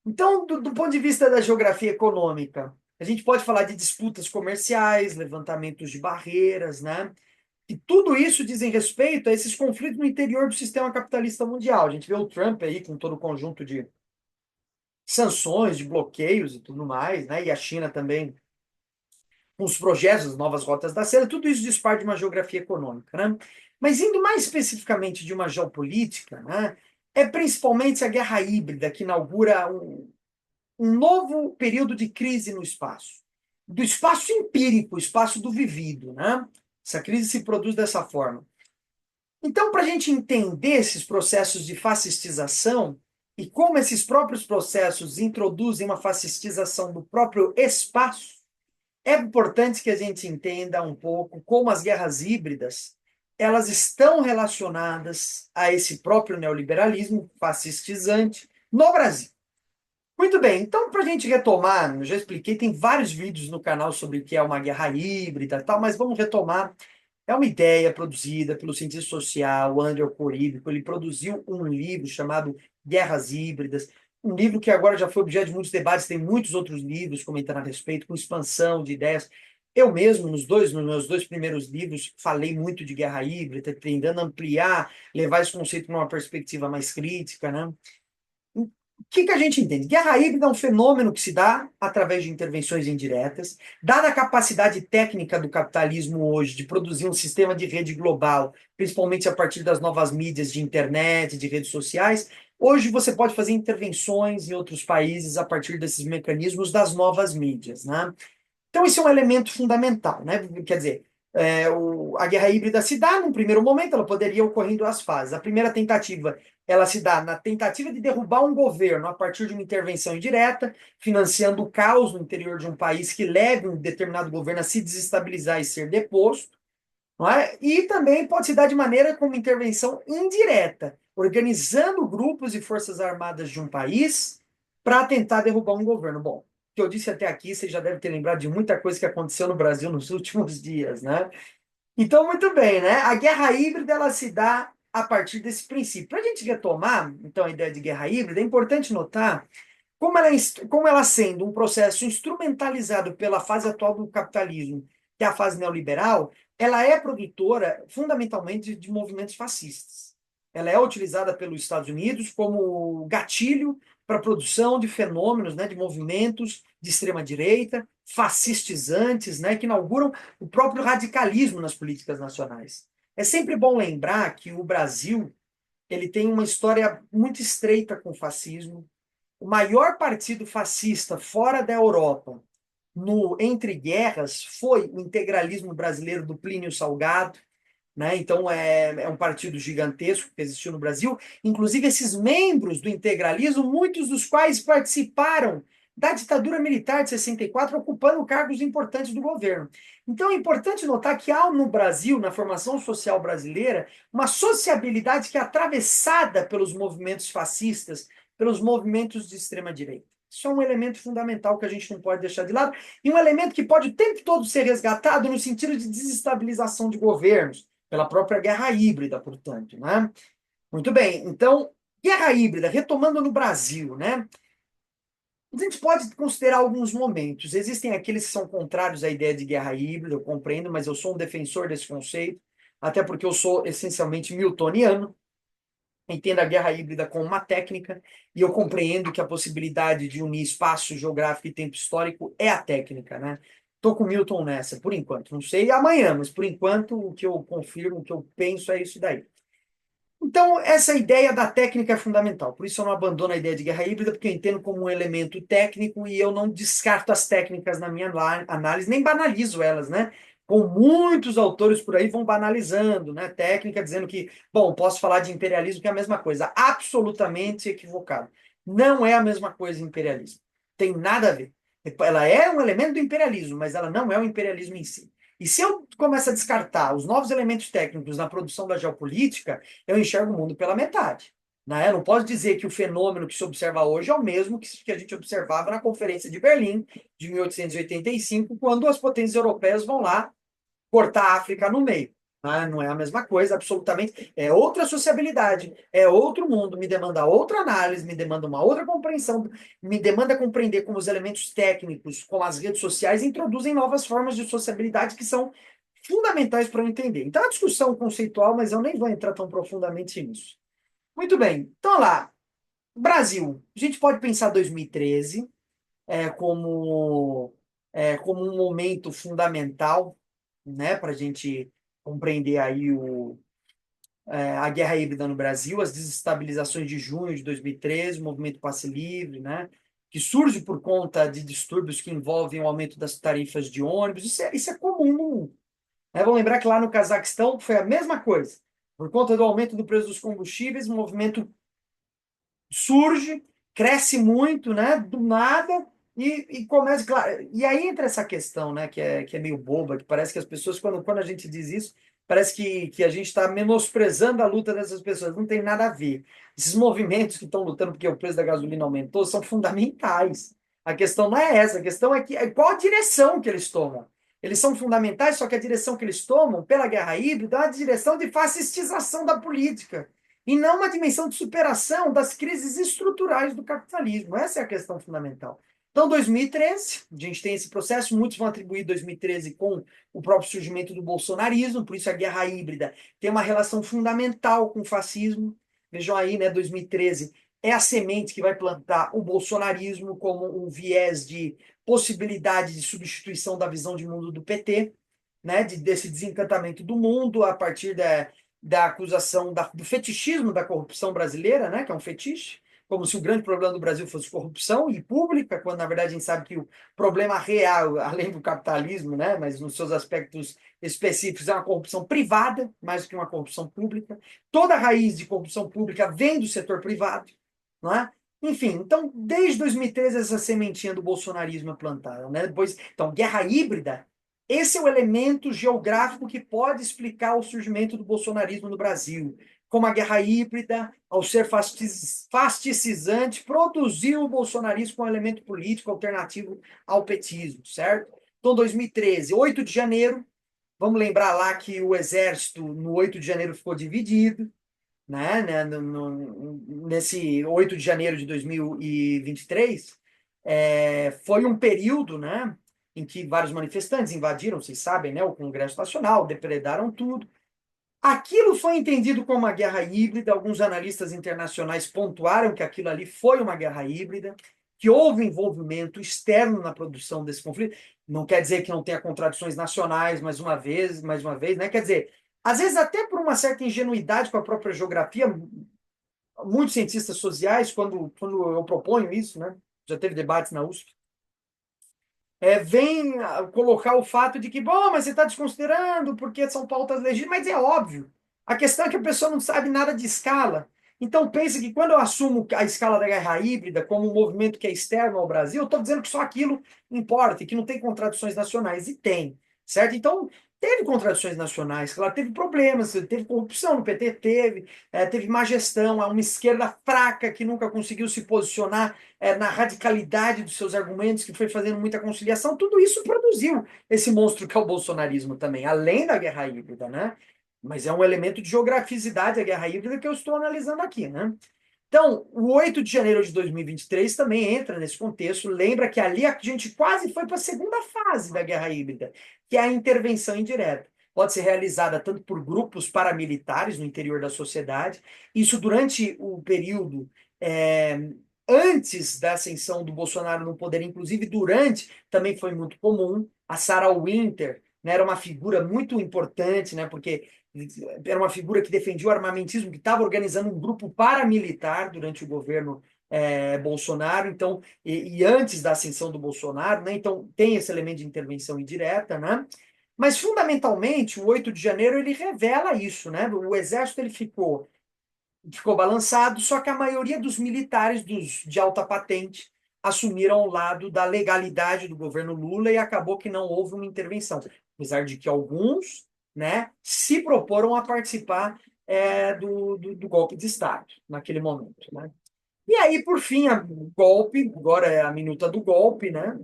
Então, do ponto de vista da geografia econômica, a gente pode falar de disputas comerciais, levantamentos de barreiras, né? E tudo isso dizem respeito a esses conflitos no interior do sistema capitalista mundial. A gente vê o Trump aí com todo o conjunto de sanções, de bloqueios e tudo mais, né? E a China também com os projetos, as novas rotas da seda, tudo isso diz parte de uma geografia econômica, né? Mas indo mais especificamente de uma geopolítica, né? É principalmente a guerra híbrida que inaugura um novo período de crise no espaço. Do espaço empírico, o espaço do vivido, né? Essa crise se produz dessa forma. Então, para a gente entender esses processos de fascistização e como esses próprios processos introduzem uma fascistização do próprio espaço, é importante que a gente entenda um pouco como as guerras híbridas elas estão relacionadas a esse próprio neoliberalismo fascistizante no Brasil. Muito bem, então para a gente retomar, eu já expliquei, tem vários vídeos no canal sobre o que é uma guerra híbrida e tal, mas vamos retomar É uma ideia produzida pelo cientista social Andrei Koríbiko. Ele produziu um livro chamado Guerras Híbridas, um livro que agora já foi objeto de muitos debates, tem muitos outros livros comentando a respeito, com expansão de ideias. Eu mesmo, nos meus dois primeiros livros, falei muito de guerra híbrida, tentando ampliar, levar esse conceito para uma perspectiva mais crítica, né? O que a gente entende? Guerra híbrida é um fenômeno que se dá através de intervenções indiretas. Dada a capacidade técnica do capitalismo hoje de produzir um sistema de rede global, principalmente a partir das novas mídias de internet, de redes sociais, hoje você pode fazer intervenções em outros países a partir desses mecanismos das novas mídias, né? Então, esse é um elemento fundamental, né? Quer dizer, a guerra híbrida se dá num primeiro momento, ela poderia ocorrer em duas fases. A primeira tentativa, ela se dá na tentativa de derrubar um governo a partir de uma intervenção indireta, financiando o caos no interior de um país que leve um determinado governo a se desestabilizar e ser deposto, não é? E também pode se dar de maneira como intervenção indireta, organizando grupos e forças armadas de um país para tentar derrubar um governo. Bom, o que eu disse até aqui, você já deve ter lembrado de muita coisa que aconteceu no Brasil nos últimos dias, né? Então, muito bem, né? A guerra híbrida ela se dá a partir desse princípio. Para a gente retomar, então, a ideia de guerra híbrida, é importante notar como ela sendo um processo instrumentalizado pela fase atual do capitalismo, que é a fase neoliberal, ela é produtora fundamentalmente de movimentos fascistas. Ela é utilizada pelos Estados Unidos como gatilho para a produção de fenômenos, né, de movimentos de extrema-direita, fascistizantes, né, que inauguram o próprio radicalismo nas políticas nacionais. É sempre bom lembrar que o Brasil ele tem uma história muito estreita com o fascismo. O maior partido fascista fora da Europa, no entre guerras, foi o integralismo brasileiro do Plínio Salgado, né? Então é um partido gigantesco que existiu no Brasil. Inclusive, esses membros do integralismo, muitos dos quais participaram da ditadura militar de 64, ocupando cargos importantes do governo. Então é importante notar que há no Brasil, na formação social brasileira, uma sociabilidade que é atravessada pelos movimentos fascistas, pelos movimentos de extrema-direita. Isso é um elemento fundamental que a gente não pode deixar de lado, e um elemento que pode o tempo todo ser resgatado no sentido de desestabilização de governos, pela própria guerra híbrida, portanto, né? Muito bem, então, guerra híbrida, retomando no Brasil, né? A gente pode considerar alguns momentos. Existem aqueles que são contrários à ideia de guerra híbrida, eu compreendo, mas eu sou um defensor desse conceito, até porque eu sou essencialmente miltoniano, entendo a guerra híbrida como uma técnica, e eu compreendo que a possibilidade de unir espaço geográfico e tempo histórico é a técnica, né? Estou com Milton nessa, por enquanto. Não sei amanhã, mas por enquanto o que eu confirmo, o que eu penso é isso daí. Então, essa ideia da técnica é fundamental. Por isso eu não abandono a ideia de guerra híbrida, porque eu entendo como um elemento técnico e eu não descarto as técnicas na minha análise, nem banalizo elas, né? Como muitos autores por aí vão banalizando, né? Técnica dizendo que, bom, posso falar de imperialismo que é a mesma coisa. Absolutamente equivocado. Não é a mesma coisa imperialismo. Tem nada a ver. Ela é um elemento do imperialismo, mas ela não é o imperialismo em si. E se eu começo a descartar os novos elementos técnicos na produção da geopolítica, eu enxergo o mundo pela metade. Né? Eu não posso dizer que o fenômeno que se observa hoje é o mesmo que a gente observava na Conferência de Berlim, de 1885, quando as potências europeias vão lá cortar a África no meio. Né? Não é a mesma coisa, absolutamente. É outra sociabilidade, é outro mundo, me demanda outra análise, me demanda uma outra compreensão, me demanda compreender como os elementos técnicos, como as redes sociais, introduzem novas formas de sociabilidade que são fundamentais para eu entender. Então, é uma discussão conceitual, mas eu nem vou entrar tão profundamente nisso. Muito bem, então lá, Brasil. A gente pode pensar 2013 como um momento fundamental, né, para a gente compreender aí a guerra híbrida no Brasil, as desestabilizações de junho de 2013, o movimento Passe Livre, né, que surge por conta de distúrbios que envolvem o aumento das tarifas de ônibus. Isso é comum no mundo. Né? Vamos lembrar que lá no Cazaquistão foi a mesma coisa. Por conta do aumento do preço dos combustíveis, o movimento surge, cresce muito, né, do nada, e começa, claro, e aí entra essa questão, né, que é meio boba, que parece que as pessoas, quando a gente diz isso, parece que a gente está menosprezando a luta dessas pessoas, não tem nada a ver. Esses movimentos que estão lutando porque o preço da gasolina aumentou são fundamentais. A questão não é essa, a questão é qual a direção que eles tomam. Eles são fundamentais, só que a direção que eles tomam pela guerra híbrida é uma direção de fascistização da política, e não uma dimensão de superação das crises estruturais do capitalismo. Essa é a questão fundamental. Então, 2013, a gente tem esse processo, muitos vão atribuir 2013 com o próprio surgimento do bolsonarismo, por isso a guerra híbrida tem uma relação fundamental com o fascismo. Vejam aí, né, 2013 é a semente que vai plantar o bolsonarismo como um viés de possibilidade de substituição da visão de mundo do PT, né, desse desencantamento do mundo a partir da acusação do fetichismo da corrupção brasileira, né, que é um fetiche, como se o grande problema do Brasil fosse corrupção e pública, quando na verdade a gente sabe que o problema real, além do capitalismo, né, mas nos seus aspectos específicos, é uma corrupção privada, mais do que uma corrupção pública. Toda a raiz de corrupção pública vem do setor privado, não é? Enfim, então, desde 2013, essa sementinha do bolsonarismo é plantada, né? Depois, então, guerra híbrida, esse é o elemento geográfico que pode explicar o surgimento do bolsonarismo no Brasil. Como a guerra híbrida, ao ser fasticizante, produziu o bolsonarismo como um elemento político alternativo ao petismo, certo? Então, 2013, 8 de janeiro, vamos lembrar lá que o exército, no 8 de janeiro, ficou dividido, né, nesse 8 de janeiro de 2023, foi um período, né, em que vários manifestantes invadiram, vocês sabem, né, o Congresso Nacional, depredaram tudo. Aquilo foi entendido como uma guerra híbrida, alguns analistas internacionais pontuaram que aquilo ali foi uma guerra híbrida, que houve envolvimento externo na produção desse conflito. Não quer dizer que não tenha contradições nacionais, mais uma vez, né? Quer dizer, às vezes até por uma certa ingenuidade com a própria geografia, muitos cientistas sociais, quando eu proponho isso, né? Já teve debates na USP, vem colocar o fato de que, bom, mas você está desconsiderando porque são pautas legítimas, mas é óbvio. A questão é que a pessoa não sabe nada de escala. Então, pense que quando eu assumo a escala da guerra híbrida como um movimento que é externo ao Brasil, eu estou dizendo que só aquilo importa e que não tem contradições nacionais. E tem, certo? Então, teve contradições nacionais, claro, teve problemas, teve corrupção no PT, teve má gestão, uma esquerda fraca que nunca conseguiu se posicionar na radicalidade dos seus argumentos, que foi fazendo muita conciliação, tudo isso produziu esse monstro que é o bolsonarismo também, além da guerra híbrida, né? Mas é um elemento de geograficidade a guerra híbrida que eu estou analisando aqui, né? Então, o 8 de janeiro de 2023 também entra nesse contexto. Lembra que ali a gente quase foi para a segunda fase da guerra híbrida, que é a intervenção indireta. Pode ser realizada tanto por grupos paramilitares no interior da sociedade, isso durante o período antes da ascensão do Bolsonaro no poder, inclusive durante, também foi muito comum. A Sarah Winter, né, era uma figura muito importante, né, porque era uma figura que defendia o armamentismo, que estava organizando um grupo paramilitar durante o governo Bolsonaro, então, e antes da ascensão do Bolsonaro, né, então tem esse elemento de intervenção indireta, né, mas fundamentalmente o 8 de janeiro ele revela isso, né, o exército ele ficou balançado, só que a maioria dos militares de alta patente assumiram o lado da legalidade do governo Lula e acabou que não houve uma intervenção, apesar de que alguns, né, se proporam a participar do golpe de Estado naquele momento, né? E aí, por fim, o golpe, agora é a minuta do golpe, né?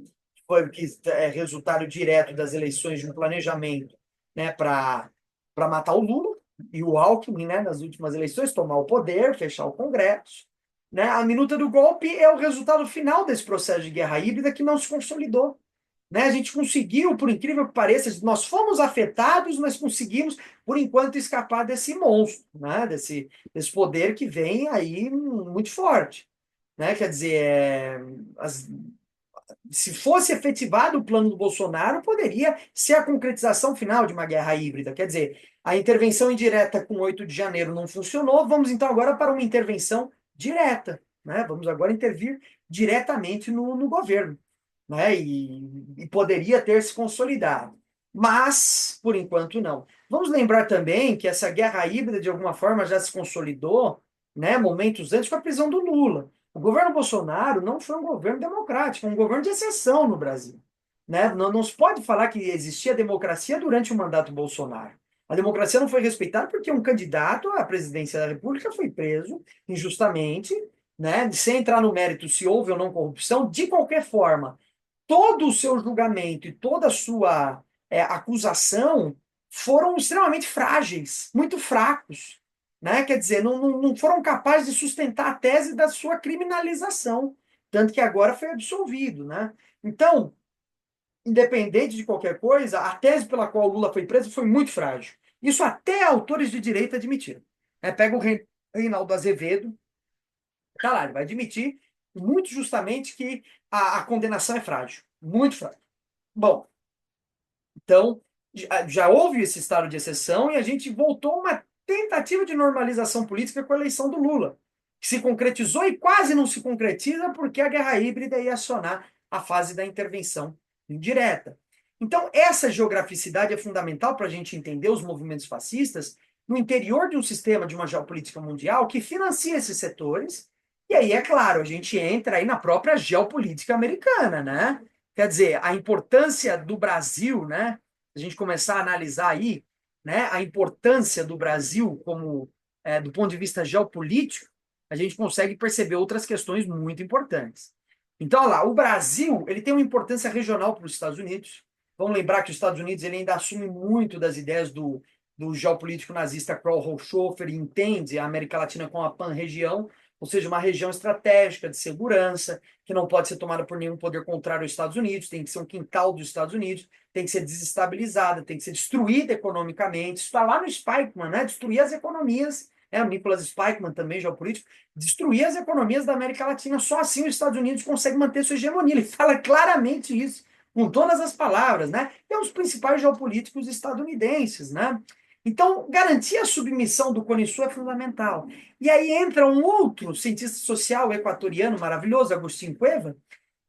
Foi que é resultado direto das eleições de um planejamento, né, para matar o Lula e o Alckmin, né, nas últimas eleições, tomar o poder, fechar o Congresso. Né? A minuta do golpe é o resultado final desse processo de guerra híbrida que não se consolidou. Né? A gente conseguiu, por incrível que pareça, nós fomos afetados, mas conseguimos, por enquanto, escapar desse monstro, né? desse poder que vem aí muito forte. Né? Quer dizer, se fosse efetivado o plano do Bolsonaro, poderia ser a concretização final de uma guerra híbrida. Quer dizer, a intervenção indireta com 8 de janeiro não funcionou, vamos então agora para uma intervenção direta. Né? Vamos agora intervir diretamente no governo. Né? E poderia ter se consolidado. Mas, por enquanto, não. Vamos lembrar também que essa guerra híbrida, de alguma forma, já se consolidou, né, momentos antes com a prisão do Lula. O governo Bolsonaro não foi um governo democrático, foi um governo de exceção no Brasil. Né? Não se pode falar que existia democracia durante o mandato Bolsonaro. A democracia não foi respeitada porque um candidato à presidência da República foi preso injustamente, né? Sem entrar no mérito se houve ou não corrupção, de qualquer forma todo o seu julgamento e toda a sua acusação foram extremamente frágeis, muito fracos, né? Quer dizer, não foram capazes de sustentar a tese da sua criminalização, tanto que agora foi absolvido, né? Então, independente de qualquer coisa, a tese pela qual o Lula foi preso foi muito frágil. Isso até autores de direito admitiram. Pega o Reinaldo Azevedo, tá lá, ele vai admitir muito justamente que a condenação é frágil, muito frágil. Bom, então já houve esse estado de exceção e a gente voltou a uma tentativa de normalização política com a eleição do Lula, que se concretizou e quase não se concretiza porque a guerra híbrida ia acionar a fase da intervenção indireta. Então, essa geograficidade é fundamental para a gente entender os movimentos fascistas no interior de um sistema de uma geopolítica mundial que financia esses setores. E aí, é claro, a gente entra aí na própria geopolítica americana, né? Quer dizer, a importância do Brasil, né? A gente começar a analisar aí, né, a importância do Brasil como do ponto de vista geopolítico, a gente consegue perceber outras questões muito importantes. Então, olha lá, o Brasil ele tem uma importância regional para os Estados Unidos. Vamos lembrar que os Estados Unidos ele ainda assume muito das ideias do geopolítico nazista Karl Hochschofer e entende a América Latina como a pan-região, ou seja, uma região estratégica de segurança, que não pode ser tomada por nenhum poder contrário aos Estados Unidos, tem que ser um quintal dos Estados Unidos, tem que ser desestabilizada, tem que ser destruída economicamente. Isso está lá no Spykman, né? Destruir as economias, o Nicholas Spykman também, geopolítico, destruir as economias da América Latina. Só assim os Estados Unidos conseguem manter sua hegemonia. Ele fala claramente isso, com todas as palavras, né? E é um dos principais geopolíticos estadunidenses, né? Então, garantir a submissão do Cone Sul é fundamental. E aí entra um outro cientista social equatoriano maravilhoso, Agustín Cueva,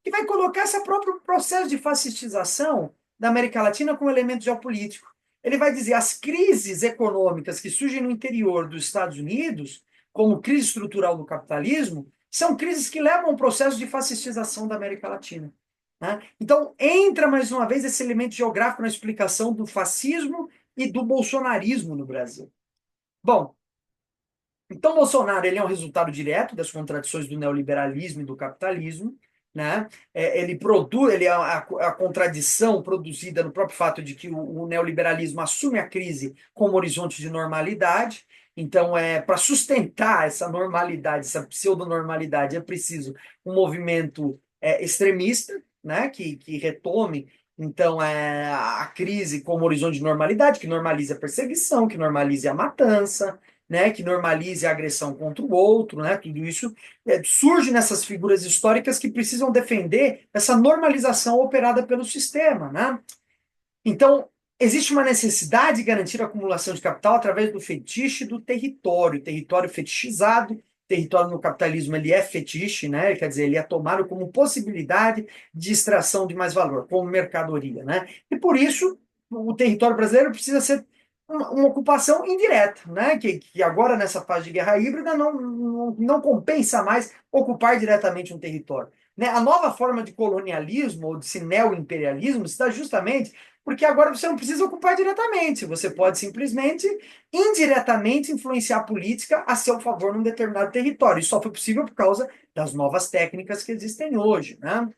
que vai colocar esse próprio processo de fascistização da América Latina como elemento geopolítico. Ele vai dizer as crises econômicas que surgem no interior dos Estados Unidos, como crise estrutural do capitalismo, são crises que levam ao processo de fascistização da América Latina. Né? Então, entra mais uma vez esse elemento geográfico na explicação do fascismo e do bolsonarismo no Brasil. Bom, então Bolsonaro ele é um resultado direto das contradições do neoliberalismo e do capitalismo, né? Ele produz, ele é a contradição produzida no próprio fato de que o neoliberalismo assume a crise como horizonte de normalidade. Então, para sustentar essa normalidade, essa pseudonormalidade, é preciso um movimento extremista, né? Que retome então a crise como horizonte de normalidade, que normalize a perseguição, que normalize a matança, né, que normalize a agressão contra o outro, né, tudo isso surge nessas figuras históricas que precisam defender essa normalização operada pelo sistema, né? Então, existe uma necessidade de garantir a acumulação de capital através do fetiche do território fetichizado, território no capitalismo ele é fetiche, né? Quer dizer, ele é tomado como possibilidade de extração de mais valor, como mercadoria, né? E por isso o território brasileiro precisa ser uma ocupação indireta, né? Que agora, nessa fase de guerra híbrida, não compensa mais ocupar diretamente um território. Né? A nova forma de colonialismo, ou de neo-imperialismo, está justamente porque agora você não precisa ocupar diretamente, você pode simplesmente, indiretamente, influenciar a política a seu favor num determinado território. Isso só foi possível por causa das novas técnicas que existem hoje, né?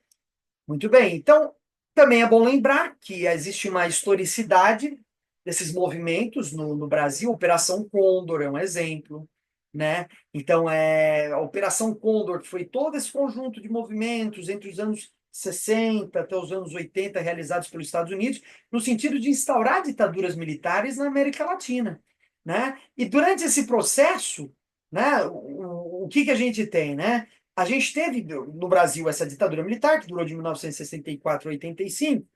Muito bem, então também é bom lembrar que existe uma historicidade desses movimentos no Brasil. Operação Condor é um exemplo, né? Então, a Operação Condor foi todo esse conjunto de movimentos entre os anos 60 até os anos 80 realizados pelos Estados Unidos, no sentido de instaurar ditaduras militares na América Latina, né? E durante esse processo, né, o que que a gente tem, né? A gente teve no Brasil essa ditadura militar, que durou de 1964 a 85,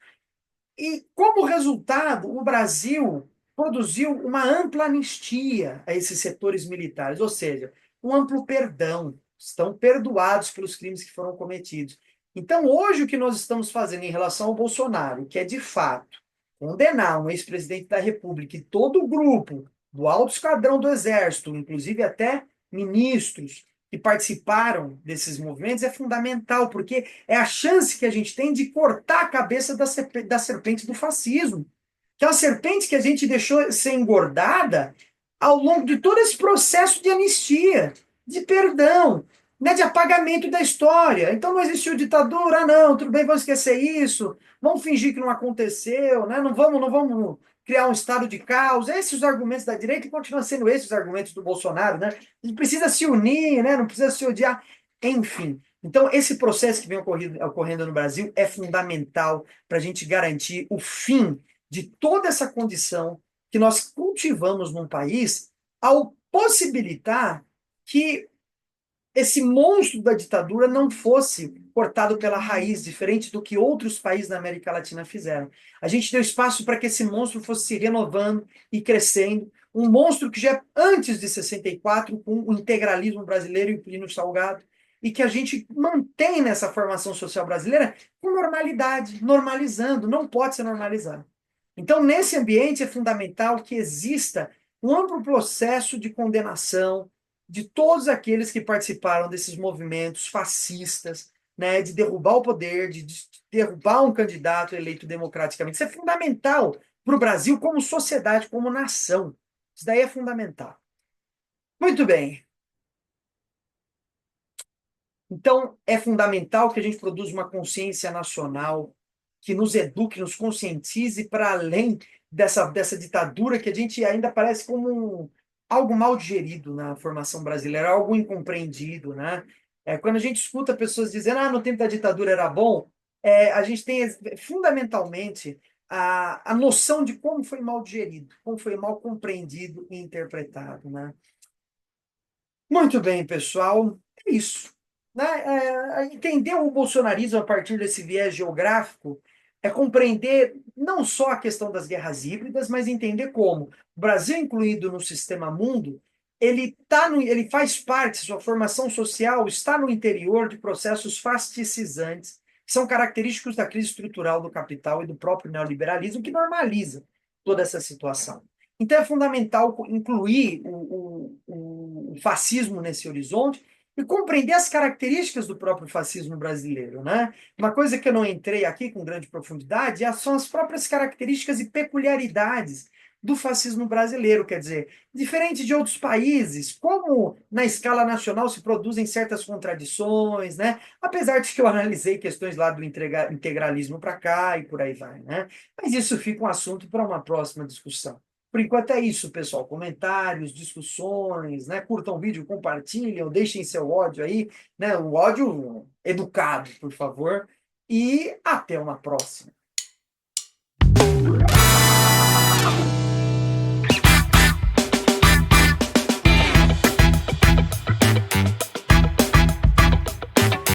e como resultado, o Brasil produziu uma ampla anistia a esses setores militares, ou seja, um amplo perdão. Estão perdoados pelos crimes que foram cometidos. Então, hoje, o que nós estamos fazendo em relação ao Bolsonaro, que é de fato condenar um ex-presidente da República e todo o grupo do alto esquadrão do Exército, inclusive até ministros que participaram desses movimentos, é fundamental, porque é a chance que a gente tem de cortar a cabeça da serpente do fascismo. Que é uma serpente que a gente deixou ser engordada ao longo de todo esse processo de anistia, de perdão. né, de apagamento da história. Então não existiu ditadura, ah, não, tudo bem, vamos esquecer isso, vamos fingir que não aconteceu, né? Não vamos criar um estado de caos. Esses os argumentos da direita e continuam sendo esses os argumentos do Bolsonaro, né? A gente precisa se unir, né? Não precisa se odiar, enfim. Então, esse processo que vem ocorrendo no Brasil é fundamental para a gente garantir o fim de toda essa condição que nós cultivamos num país ao possibilitar que esse monstro da ditadura não fosse cortado pela raiz, diferente do que outros países da América Latina fizeram. A gente deu espaço para que esse monstro fosse se renovando e crescendo, um monstro que já é antes de 64, com o integralismo brasileiro e o Plínio Salgado, e que a gente mantém nessa formação social brasileira com normalidade, normalizando, não pode ser normalizado. Então, nesse ambiente é fundamental que exista um amplo processo de condenação, de todos aqueles que participaram desses movimentos fascistas, né, de derrubar o poder, de derrubar um candidato eleito democraticamente. Isso é fundamental para o Brasil como sociedade, como nação. Isso daí é fundamental. Muito bem. Então, é fundamental que a gente produza uma consciência nacional que nos eduque, nos conscientize para além dessa ditadura que a gente ainda parece como algo mal digerido na formação brasileira, algo incompreendido, né? Quando a gente escuta pessoas dizendo, ah, no tempo da ditadura era bom, a gente tem fundamentalmente a noção de como foi mal digerido, como foi mal compreendido e interpretado, né? Muito bem, pessoal. É isso. Né? Entender o bolsonarismo a partir desse viés geográfico é compreender não só a questão das guerras híbridas, mas entender como o Brasil, incluído no sistema mundo, ele faz parte, sua formação social está no interior de processos fasticizantes, que são característicos da crise estrutural do capital e do próprio neoliberalismo, que normaliza toda essa situação. Então é fundamental incluir o fascismo nesse horizonte e compreender as características do próprio fascismo brasileiro, né? Uma coisa que eu não entrei aqui com grande profundidade são as próprias características e peculiaridades do fascismo brasileiro, quer dizer, diferente de outros países, como na escala nacional se produzem certas contradições, né? Apesar de que eu analisei questões lá do integralismo para cá e por aí vai, né? Mas isso fica um assunto para uma próxima discussão. Por enquanto é isso, pessoal. Comentários, discussões, né? Curtam o vídeo, compartilham, deixem seu ódio aí, né? O ódio educado, por favor. E até uma próxima.